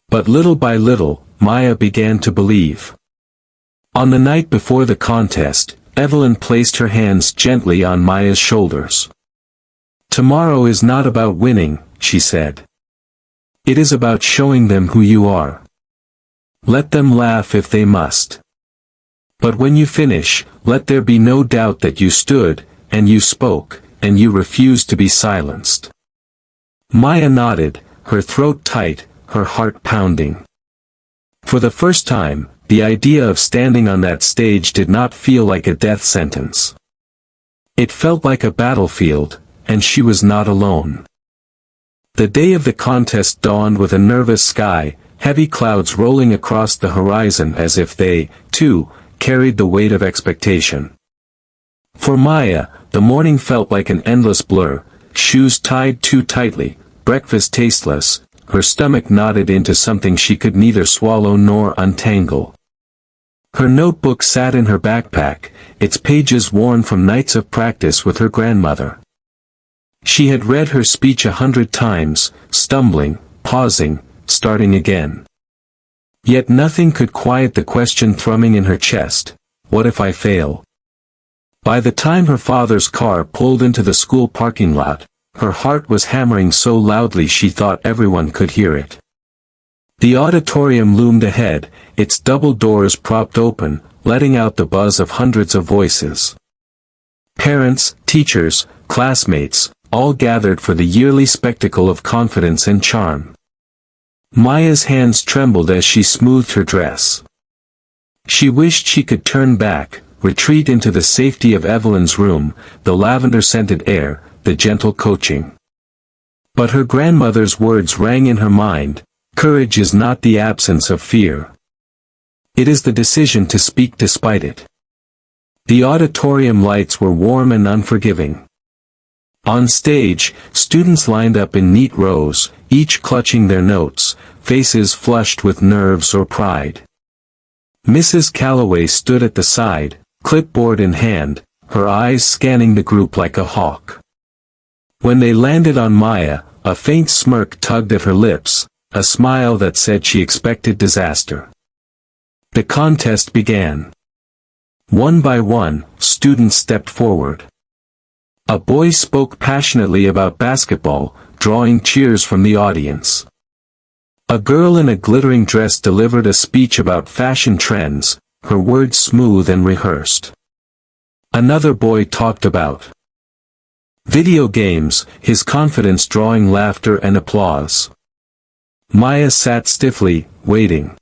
[SPEAKER 1] But little by little, Maya began to believe. On the night before the contest, Evelyn placed her hands gently on Maya's shoulders. Tomorrow is not about winning, she said. It is about showing them who you are. Let them laugh if they must. But when you finish, let there be no doubt that you stood, and you spoke, and you refused to be silenced. Maya nodded, her throat tight, her heart pounding. For the first time, the idea of standing on that stage did not feel like a death sentence. It felt like a battlefield, and she was not alone. The day of the contest dawned with a nervous sky, heavy clouds rolling across the horizon as if they, too, carried the weight of expectation. For Maya, the morning felt like an endless blur, shoes tied too tightly, breakfast tasteless, her stomach knotted into something she could neither swallow nor untangle. Her notebook sat in her backpack, its pages worn from nights of practice with her grandmother. She had read her speech 100 times, stumbling, pausing, starting again. Yet nothing could quiet the question thrumming in her chest, what if I fail? By the time her father's car pulled into the school parking lot, her heart was hammering so loudly she thought everyone could hear it. The auditorium loomed ahead, its double doors propped open, letting out the buzz of hundreds of voices. Parents, teachers, classmates, all gathered for the yearly spectacle of confidence and charm. Maya's hands trembled as she smoothed her dress. She wished she could turn back, retreat into the safety of Evelyn's room, the lavender-scented air, the gentle coaching. But her grandmother's words rang in her mind, courage is not the absence of fear. It is the decision to speak despite it. The auditorium lights were warm and unforgiving. On stage, students lined up in neat rows, each clutching their notes, faces flushed with nerves or pride. Mrs. Calloway stood at the side, clipboard in hand, her eyes scanning the group like a hawk. When they landed on Maya, a faint smirk tugged at her lips, a smile that said she expected disaster. The contest began. One by one, students stepped forward. A boy spoke passionately about basketball, drawing cheers from the audience. A girl in a glittering dress delivered a speech about fashion trends, her words smooth and rehearsed. Another boy talked about video games, his confidence drawing laughter and applause. Maya sat stiffly, waiting.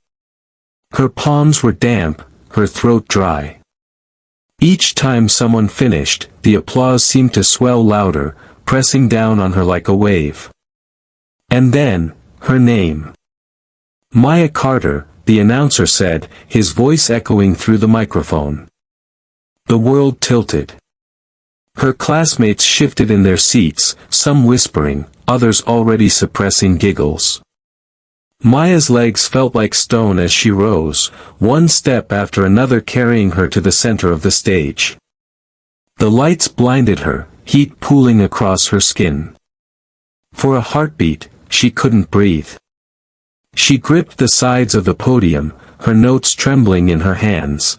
[SPEAKER 1] Her palms were damp, her throat dry. Each time someone finished, the applause seemed to swell louder, pressing down on her like a wave. And then, her name. Maya Carter, the announcer said, his voice echoing through the microphone. The world tilted. Her classmates shifted in their seats, some whispering, others already suppressing giggles. Maya's legs felt like stone as she rose, one step after another carrying her to the center of the stage. The lights blinded her, heat pooling across her skin. For a heartbeat, she couldn't breathe. She gripped the sides of the podium, her notes trembling in her hands.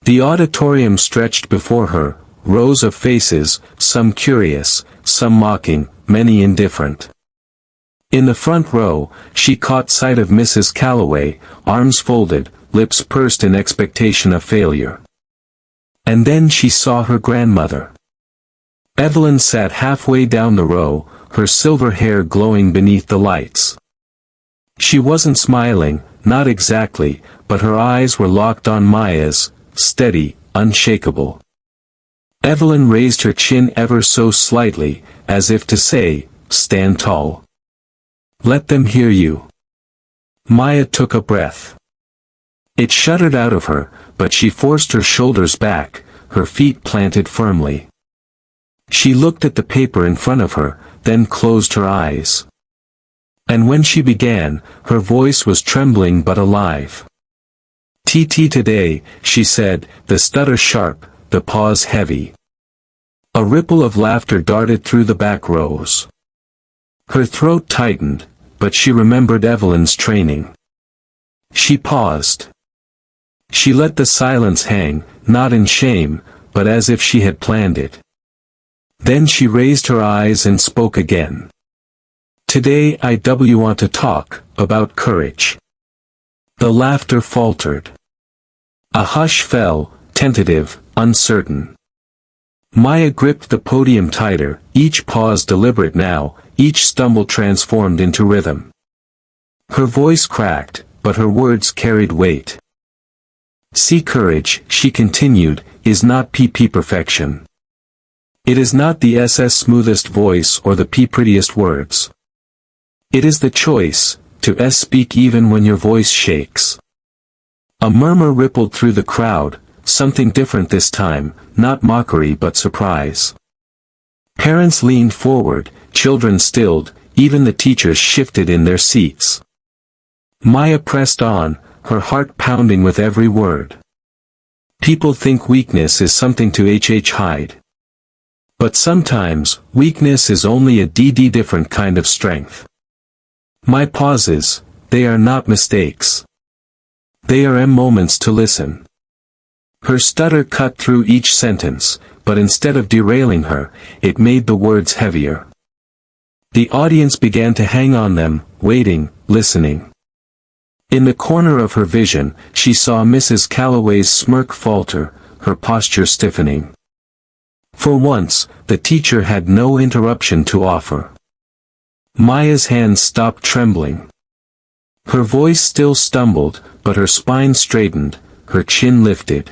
[SPEAKER 1] The auditorium stretched before her, rows of faces, some curious, some mocking, many indifferent. In the front row, she caught sight of Mrs. Calloway, arms folded, lips pursed in expectation of failure. And then she saw her grandmother. Evelyn sat halfway down the row, her silver hair glowing beneath the lights. She wasn't smiling, not exactly, but her eyes were locked on Maya's, steady, unshakable. Evelyn raised her chin ever so slightly, as if to say, "Stand tall. Let them hear you." Maya took a breath. It shuddered out of her, but she forced her shoulders back, her feet planted firmly. She looked at the paper in front of her, then closed her eyes. And when she began, her voice was trembling but alive. "TT today," she said, the stutter sharp, the pause heavy. A ripple of laughter darted through the back rows. Her throat tightened, but she remembered Evelyn's training. She paused. She let the silence hang, not in shame, but as if she had planned it. Then she raised her eyes and spoke again. "Today I want to talk about courage." The laughter faltered. A hush fell, tentative, uncertain. Maya gripped the podium tighter, each pause deliberate now, each stumble transformed into rhythm. Her voice cracked, but her words carried weight. "See, courage," she continued, "is not PP perfection. It is not the SS smoothest voice or the P prettiest words. It is the choice, to S speak even when your voice shakes." A murmur rippled through the crowd, something different this time, not mockery but surprise. Parents leaned forward, children stilled, even the teachers shifted in their seats. Maya pressed on, her heart pounding with every word. People think weakness is something to hide. But sometimes, weakness is only a different kind of strength. My pauses, they are not mistakes. They are moments to listen. Her stutter cut through each sentence, but instead of derailing her, it made the words heavier. The audience began to hang on them, waiting, listening. In the corner of her vision, she saw Mrs. Calloway's smirk falter, her posture stiffening. For once, the teacher had no interruption to offer. Maya's hands stopped trembling. Her voice still stumbled, but her spine straightened, her chin lifted.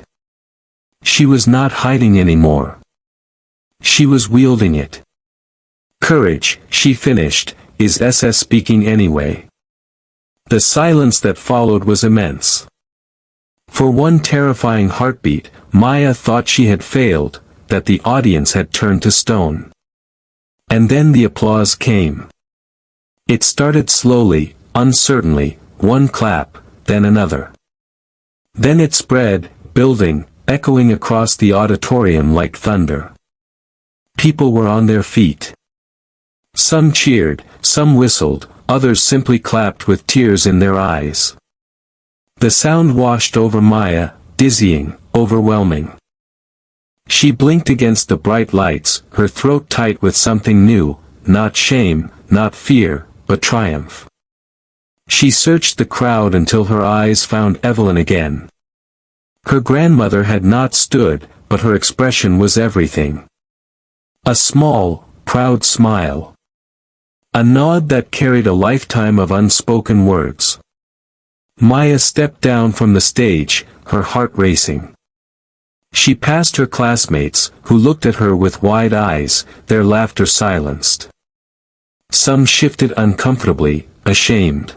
[SPEAKER 1] She was not hiding anymore. She was wielding it. "Courage," she finished, "is SS speaking anyway." The silence that followed was immense. For one terrifying heartbeat, Maya thought she had failed, that the audience had turned to stone. And then the applause came. It started slowly, uncertainly, one clap, then another. Then it spread, building, echoing across the auditorium like thunder. People were on their feet. Some cheered, some whistled, others simply clapped with tears in their eyes. The sound washed over Maya, dizzying, overwhelming. She blinked against the bright lights, her throat tight with something new, not shame, not fear, but triumph. She searched the crowd until her eyes found Evelyn again. Her grandmother had not stood, but her expression was everything. A small, proud smile. A nod that carried a lifetime of unspoken words. Maya stepped down from the stage, her heart racing. She passed her classmates, who looked at her with wide eyes, their laughter silenced. Some shifted uncomfortably, ashamed.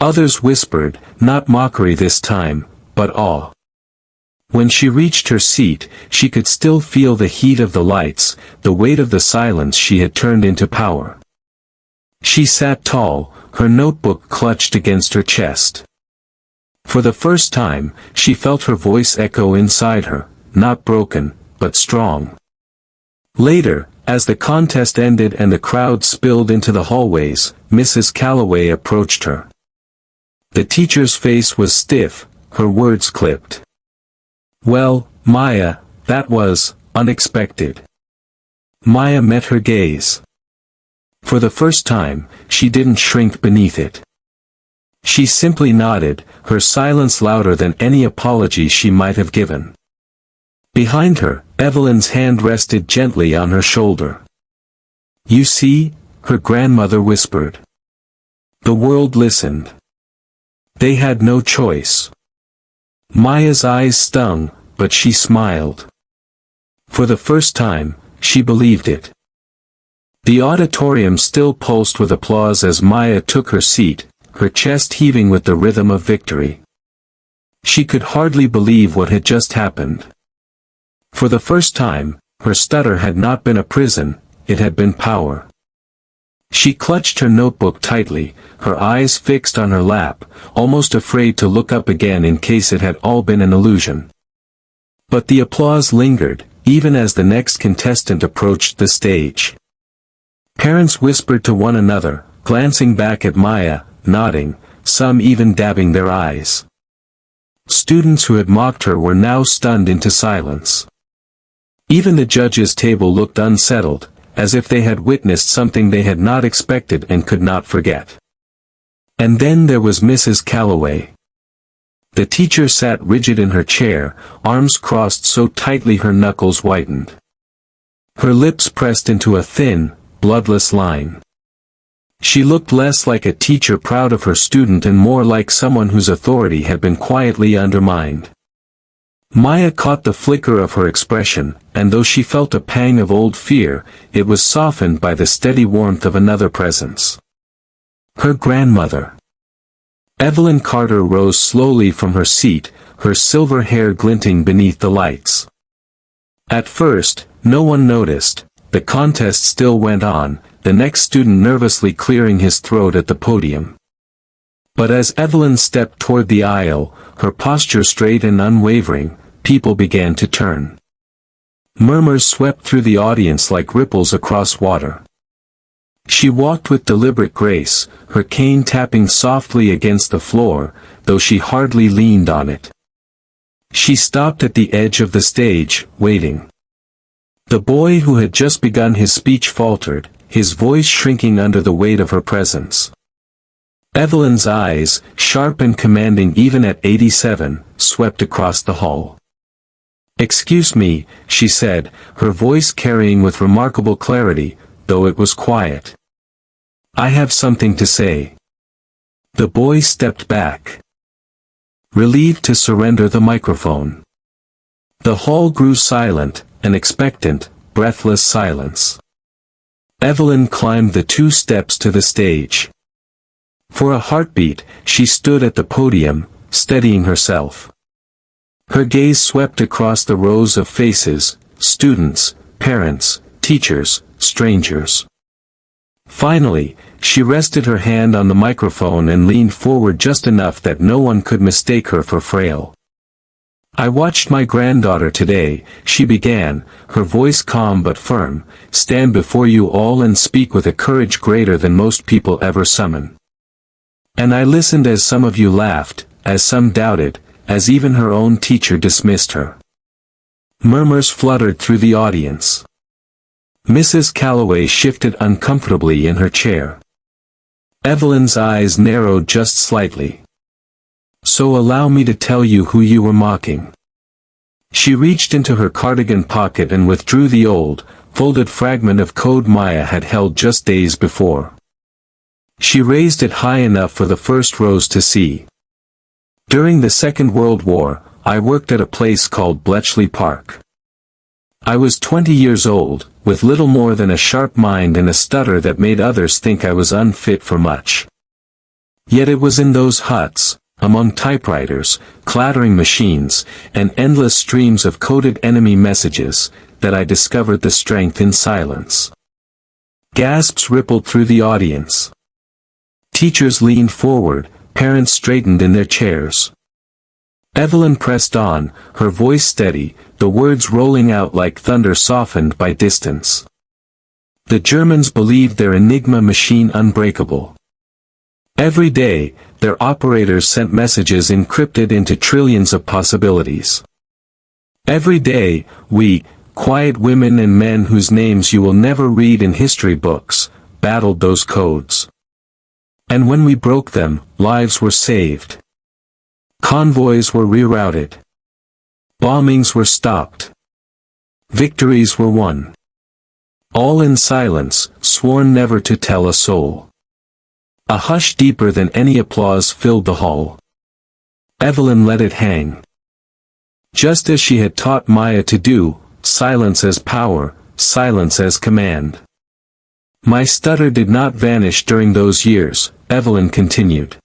[SPEAKER 1] Others whispered, not mockery this time, but awe. When she reached her seat, she could still feel the heat of the lights, the weight of the silence she had turned into power. She sat tall, her notebook clutched against her chest. For the first time, she felt her voice echo inside her, not broken, but strong. Later, as the contest ended and the crowd spilled into the hallways, Mrs. Calloway approached her. The teacher's face was stiff, her words clipped. Well, Maya, that was unexpected. Maya met her gaze. For the first time, she didn't shrink beneath it. She simply nodded, her silence louder than any apology she might have given. Behind her, Evelyn's hand rested gently on her shoulder. You see, her grandmother whispered. The world listened. They had no choice. Maya's eyes stung, but she smiled. For the first time, she believed it. The auditorium still pulsed with applause as Maya took her seat, her chest heaving with the rhythm of victory. She could hardly believe what had just happened. For the first time, her stutter had not been a prison, it had been power. She clutched her notebook tightly, her eyes fixed on her lap, almost afraid to look up again in case it had all been an illusion. But the applause lingered, even as the next contestant approached the stage. Parents whispered to one another, glancing back at Maya, nodding, some even dabbing their eyes. Students who had mocked her were now stunned into silence. Even the judges' table looked unsettled, as if they had witnessed something they had not expected and could not forget. And then there was Mrs. Calloway. The teacher sat rigid in her chair, arms crossed so tightly her knuckles whitened. Her lips pressed into a thin, bloodless line. She looked less like a teacher proud of her student and more like someone whose authority had been quietly undermined. Maya caught the flicker of her expression, and though she felt a pang of old fear, it was softened by the steady warmth of another presence. Her grandmother. Evelyn Carter rose slowly from her seat, her silver hair glinting beneath the lights. At first, no one noticed. The contest still went on, the next student nervously clearing his throat at the podium. But as Evelyn stepped toward the aisle, her posture straight and unwavering, people began to turn. Murmurs swept through the audience like ripples across water. She walked with deliberate grace, her cane tapping softly against the floor, though she hardly leaned on it. She stopped at the edge of the stage, waiting. The boy who had just begun his speech faltered, his voice shrinking under the weight of her presence. Evelyn's eyes, sharp and commanding even at 87, swept across the hall. "Excuse me," she said, her voice carrying with remarkable clarity, though it was quiet. "I have something to say." The boy stepped back, relieved to surrender the microphone. The hall grew silent, an expectant, breathless silence. Evelyn climbed the 2 steps to the stage. For a heartbeat, she stood at the podium, steadying herself. Her gaze swept across the rows of faces, students, parents, teachers, strangers. Finally, she rested her hand on the microphone and leaned forward just enough that no one could mistake her for frail. "I watched my granddaughter today," she began, her voice calm but firm, "stand before you all and speak with a courage greater than most people ever summon. And I listened as some of you laughed, as some doubted, as even her own teacher dismissed her." Murmurs fluttered through the audience. Mrs. Calloway shifted uncomfortably in her chair. Evelyn's eyes narrowed just slightly. "So allow me to tell you who you were mocking." She reached into her cardigan pocket and withdrew the old, folded fragment of code Maya had held just days before. She raised it high enough for the first rows to see. During the Second World War, I worked at a place called Bletchley Park. I was 20 years old, with little more than a sharp mind and a stutter that made others think I was unfit for much. Yet it was in those huts, among typewriters, clattering machines, and endless streams of coded enemy messages, that I discovered the strength in silence. Gasps rippled through the audience. Teachers leaned forward, parents straightened in their chairs. Evelyn pressed on, her voice steady, the words rolling out like thunder softened by distance. The Germans believed their Enigma machine unbreakable. Every day, their operators sent messages encrypted into trillions of possibilities. Every day, we, quiet women and men whose names you will never read in history books, battled those codes. And when we broke them, lives were saved. Convoys were rerouted. Bombings were stopped. Victories were won. All in silence, sworn never to tell a soul. A hush deeper than any applause filled the hall. Evelyn let it hang. Just as she had taught Maya to do, silence as power, silence as command. My stutter did not vanish during those years, Evelyn continued.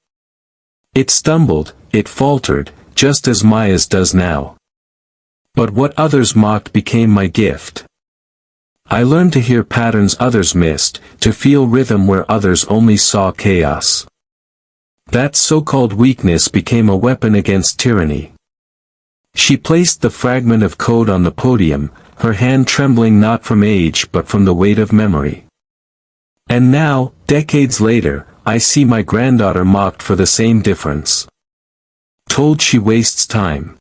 [SPEAKER 1] It stumbled, it faltered, just as Maya's does now. But what others mocked became my gift. I learned to hear patterns others missed, to feel rhythm where others only saw chaos. That so-called weakness became a weapon against tyranny. She placed the fragment of code on the podium, her hand trembling not from age but from the weight of memory. And now, decades later, I see my granddaughter mocked for the same difference. Told she wastes time.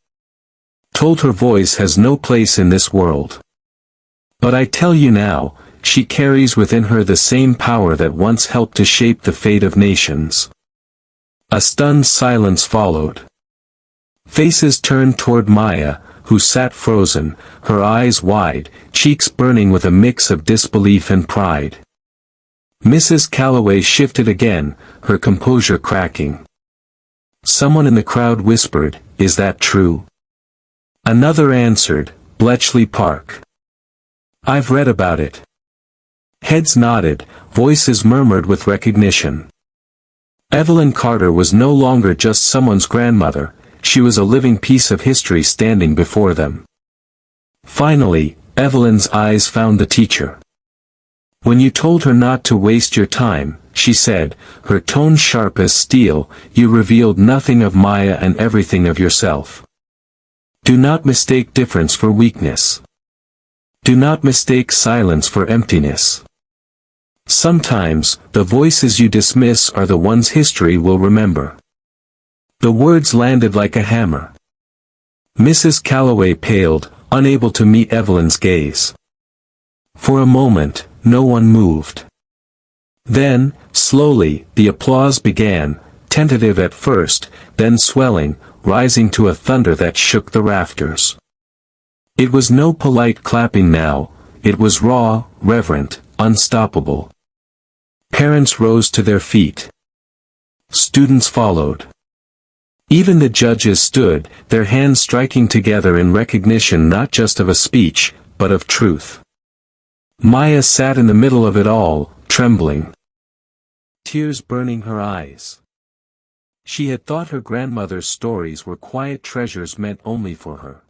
[SPEAKER 1] Told her voice has no place in this world. But I tell you now, she carries within her the same power that once helped to shape the fate of nations. A stunned silence followed. Faces turned toward Maya, who sat frozen, her eyes wide, cheeks burning with a mix of disbelief and pride. Mrs. Calloway shifted again, her composure cracking. Someone in the crowd whispered, "Is that true?" Another answered, "Bletchley Park. I've read about it." Heads nodded, voices murmured with recognition. Evelyn Carter was no longer just someone's grandmother, she was a living piece of history standing before them. Finally, Evelyn's eyes found the teacher. "When you told her not to waste your time," she said, her tone sharp as steel, "you revealed nothing of Maya and everything of yourself. Do not mistake difference for weakness. Do not mistake silence for emptiness. Sometimes, the voices you dismiss are the ones history will remember." The words landed like a hammer. Mrs. Calloway paled, unable to meet Evelyn's gaze. For a moment, no one moved. Then, slowly, the applause began, tentative at first, then swelling, rising to a thunder that shook the rafters. It was no polite clapping now, it was raw, reverent, unstoppable. Parents rose to their feet. Students followed. Even the judges stood, their hands striking together in recognition not just of a speech, but of truth. Maya sat in the middle of it all, trembling. Tears burning her eyes. She had thought her grandmother's stories were quiet treasures meant only for her.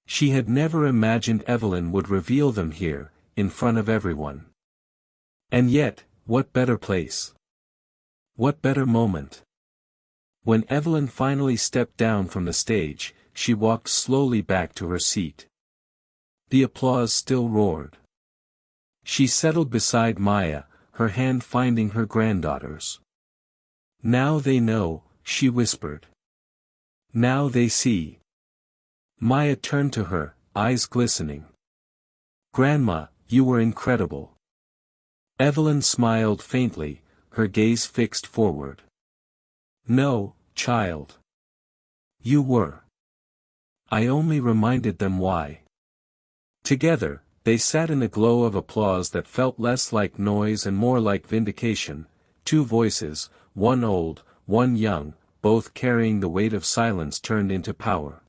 [SPEAKER 1] She had never imagined Evelyn would reveal them here, in front of everyone. And yet, what better place? What better moment? When Evelyn finally stepped down from the stage, she walked slowly back to her seat. The applause still roared. She settled beside Maya, her hand finding her granddaughter's. "Now they know," she whispered. "Now they see." Maya turned to her, eyes glistening. "Grandma, you were incredible." Evelyn smiled faintly, her gaze fixed forward. "No, child. You were. I only reminded them why. Together, they sat in a glow of applause that felt less like noise and more like vindication, two voices, one old, one young, both carrying the weight of silence turned into power.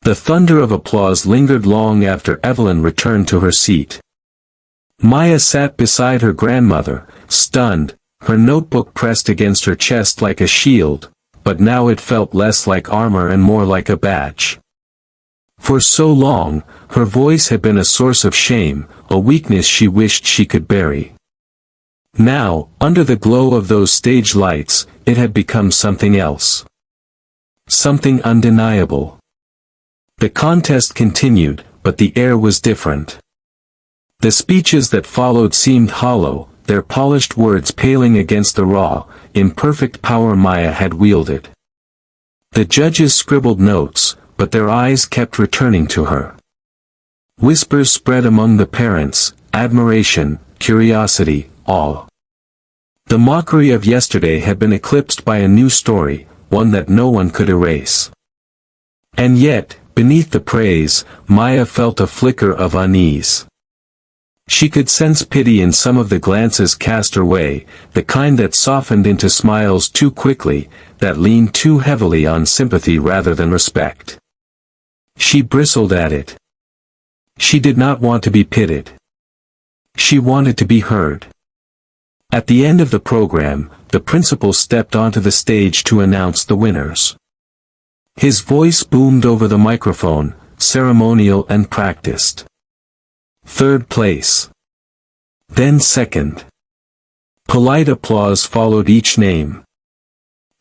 [SPEAKER 1] The thunder of applause lingered long after Evelyn returned to her seat. Maya sat beside her grandmother, stunned, her notebook pressed against her chest like a shield, but now it felt less like armor and more like a badge. For so long, her voice had been a source of shame, a weakness she wished she could bury. Now, under the glow of those stage lights, it had become something else. Something undeniable. The contest continued, but the air was different. The speeches that followed seemed hollow, their polished words paling against the raw, imperfect power Maya had wielded. The judges scribbled notes, but their eyes kept returning to her. Whispers spread among the parents, admiration, curiosity, awe. The mockery of yesterday had been eclipsed by a new story, one that no one could erase. And yet, beneath the praise, Maya felt a flicker of unease. She could sense pity in some of the glances cast her way, the kind that softened into smiles too quickly, that leaned too heavily on sympathy rather than respect. She bristled at it. She did not want to be pitied. She wanted to be heard. At the end of the program, the principal stepped onto the stage to announce the winners. His voice boomed over the microphone, ceremonial and practiced. Third place. Then second. Polite applause followed each name.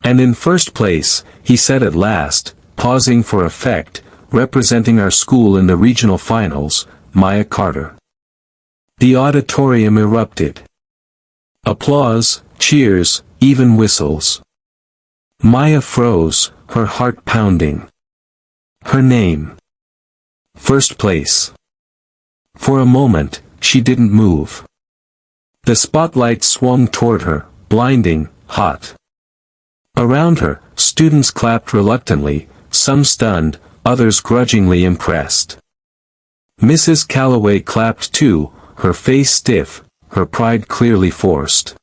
[SPEAKER 1] And in first place, he said at last, pausing for effect, representing our school in the regional finals, Maya Carter. The auditorium erupted. Applause, cheers, even whistles. Maya froze, her heart pounding. Her name. First place. For a moment, she didn't move. The spotlight swung toward her, blinding, hot. Around her, students clapped reluctantly, some stunned, others grudgingly impressed. Mrs. Calloway clapped too, her face stiff, her pride clearly forced.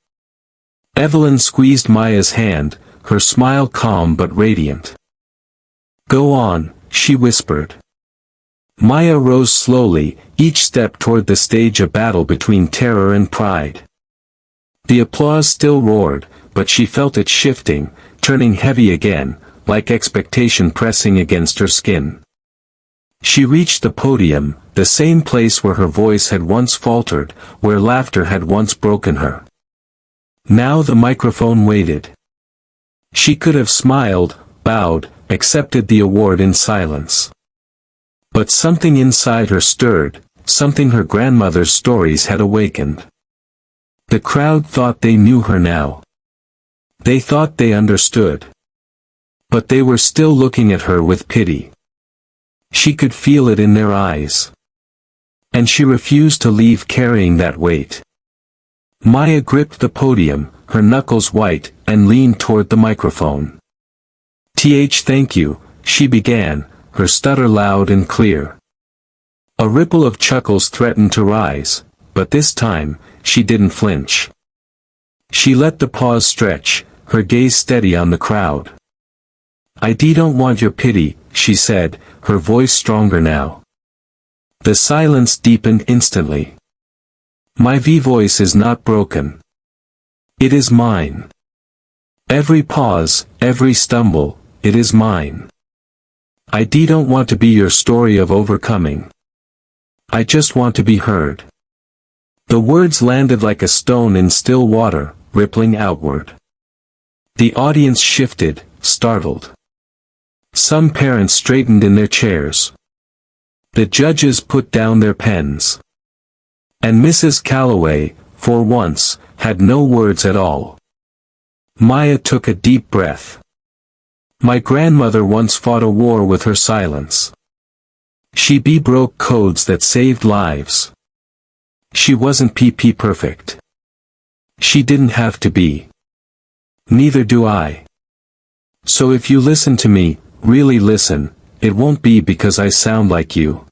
[SPEAKER 1] Evelyn squeezed Maya's hand, her smile calm but radiant. "Go on," she whispered. Maya rose slowly, each step toward the stage a battle between terror and pride. The applause still roared, but she felt it shifting, turning heavy again, like expectation pressing against her skin. She reached the podium, the same place where her voice had once faltered, where laughter had once broken her. Now the microphone waited. She could have smiled, bowed, accepted the award in silence. But something inside her stirred, something her grandmother's stories had awakened. The crowd thought they knew her now. They thought they understood. But they were still looking at her with pity. She could feel it in their eyes. And she refused to leave carrying that weight. Maya gripped the podium, her knuckles white, and leaned toward the microphone. Thank you," she began, her stutter loud and clear. A ripple of chuckles threatened to rise, but this time, she didn't flinch. She let the pause stretch, her gaze steady on the crowd. "I don't want your pity," she said, her voice stronger now. The silence deepened instantly. "My voice is not broken. It is mine. Every pause, every stumble, it is mine. I don't want to be your story of overcoming. I just want to be heard." The words landed like a stone in still water, rippling outward. The audience shifted, startled. Some parents straightened in their chairs. The judges put down their pens. And Mrs. Calloway, for once, had no words at all. Maya took a deep breath. "My grandmother once fought a war with her silence. She broke codes that saved lives. She wasn't perfect. She didn't have to be. Neither do I. So if you listen to me, really listen, it won't be because I sound like you.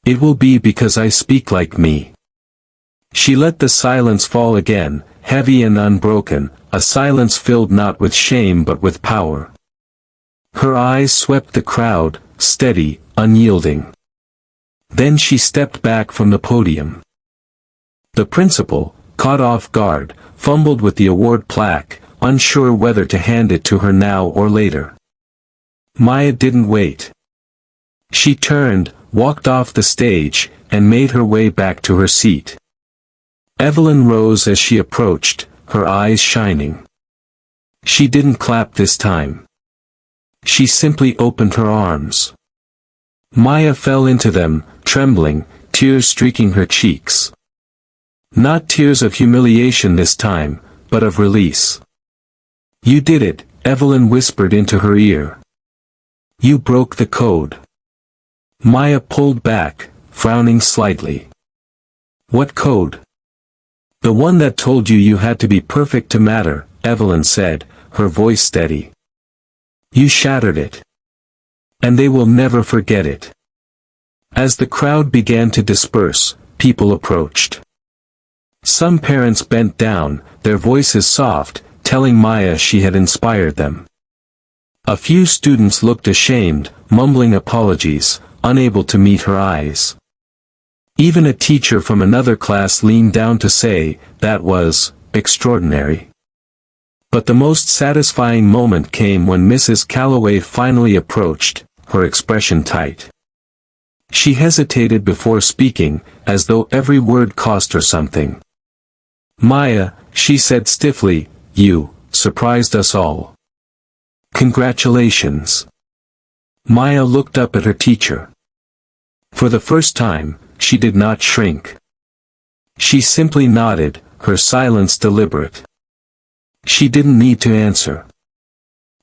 [SPEAKER 1] It will be because I speak like me. She let the silence fall again, heavy and unbroken, a silence filled not with shame but with power. Her eyes swept the crowd, steady, unyielding. Then she stepped back from the podium. The principal, caught off guard, fumbled with the award plaque, unsure whether to hand it to her now or later. Maya didn't wait. She turned, walked off the stage, and made her way back to her seat. Evelyn rose as she approached, her eyes shining. She didn't clap this time. She simply opened her arms. Maya fell into them, trembling, tears streaking her cheeks. Not tears of humiliation this time, but of release. "You did it," Evelyn whispered into her ear. "You broke the code." Maya pulled back, frowning slightly. "What code?" "The one that told you had to be perfect to matter," Evelyn said, her voice steady. "You shattered it. And they will never forget it." As the crowd began to disperse, people approached. Some parents bent down, their voices soft, telling Maya she had inspired them. A few students looked ashamed, mumbling apologies, unable to meet her eyes. Even a teacher from another class leaned down to say, "That was extraordinary." But the most satisfying moment came when Mrs. Calloway finally approached, her expression tight. She hesitated before speaking, as though every word cost her something. "Maya," she said stiffly, "you surprised us all. Congratulations." Maya looked up at her teacher. For the first time, she did not shrink. She simply nodded, her silence deliberate. She didn't need to answer.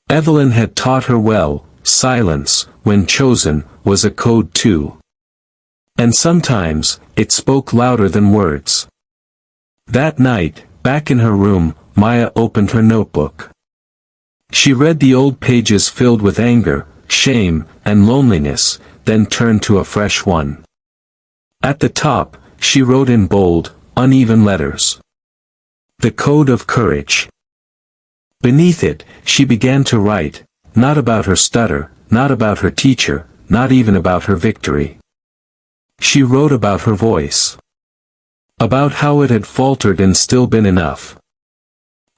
[SPEAKER 1] Evelyn had taught her well, silence, when chosen, was a code too. And sometimes, it spoke louder than words. That night, back in her room, Maya opened her notebook. She read the old pages filled with anger, shame, and loneliness, then turned to a fresh one. At the top, she wrote in bold, uneven letters. "The Code of Courage." Beneath it, she began to write, not about her stutter, not about her teacher, not even about her victory. She wrote about her voice. About how it had faltered and still been enough.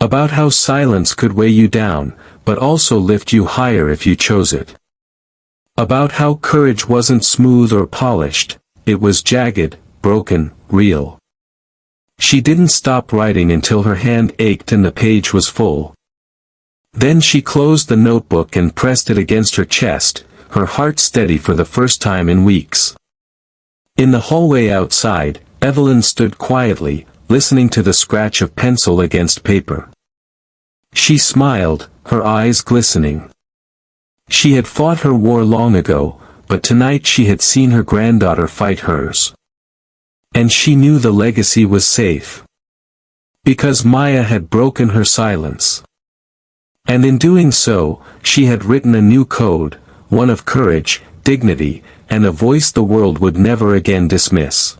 [SPEAKER 1] About how silence could weigh you down, but also lift you higher if you chose it. About how courage wasn't smooth or polished, it was jagged, broken, real. She didn't stop writing until her hand ached and the page was full. Then she closed the notebook and pressed it against her chest, her heart steady for the first time in weeks. In the hallway outside, Evelyn stood quietly, listening to the scratch of pencil against paper. She smiled, her eyes glistening. She had fought her war long ago, but tonight she had seen her granddaughter fight hers. And she knew the legacy was safe. Because Maya had broken her silence. And in doing so, she had written a new code, one of courage, dignity, and a voice the world would never again dismiss.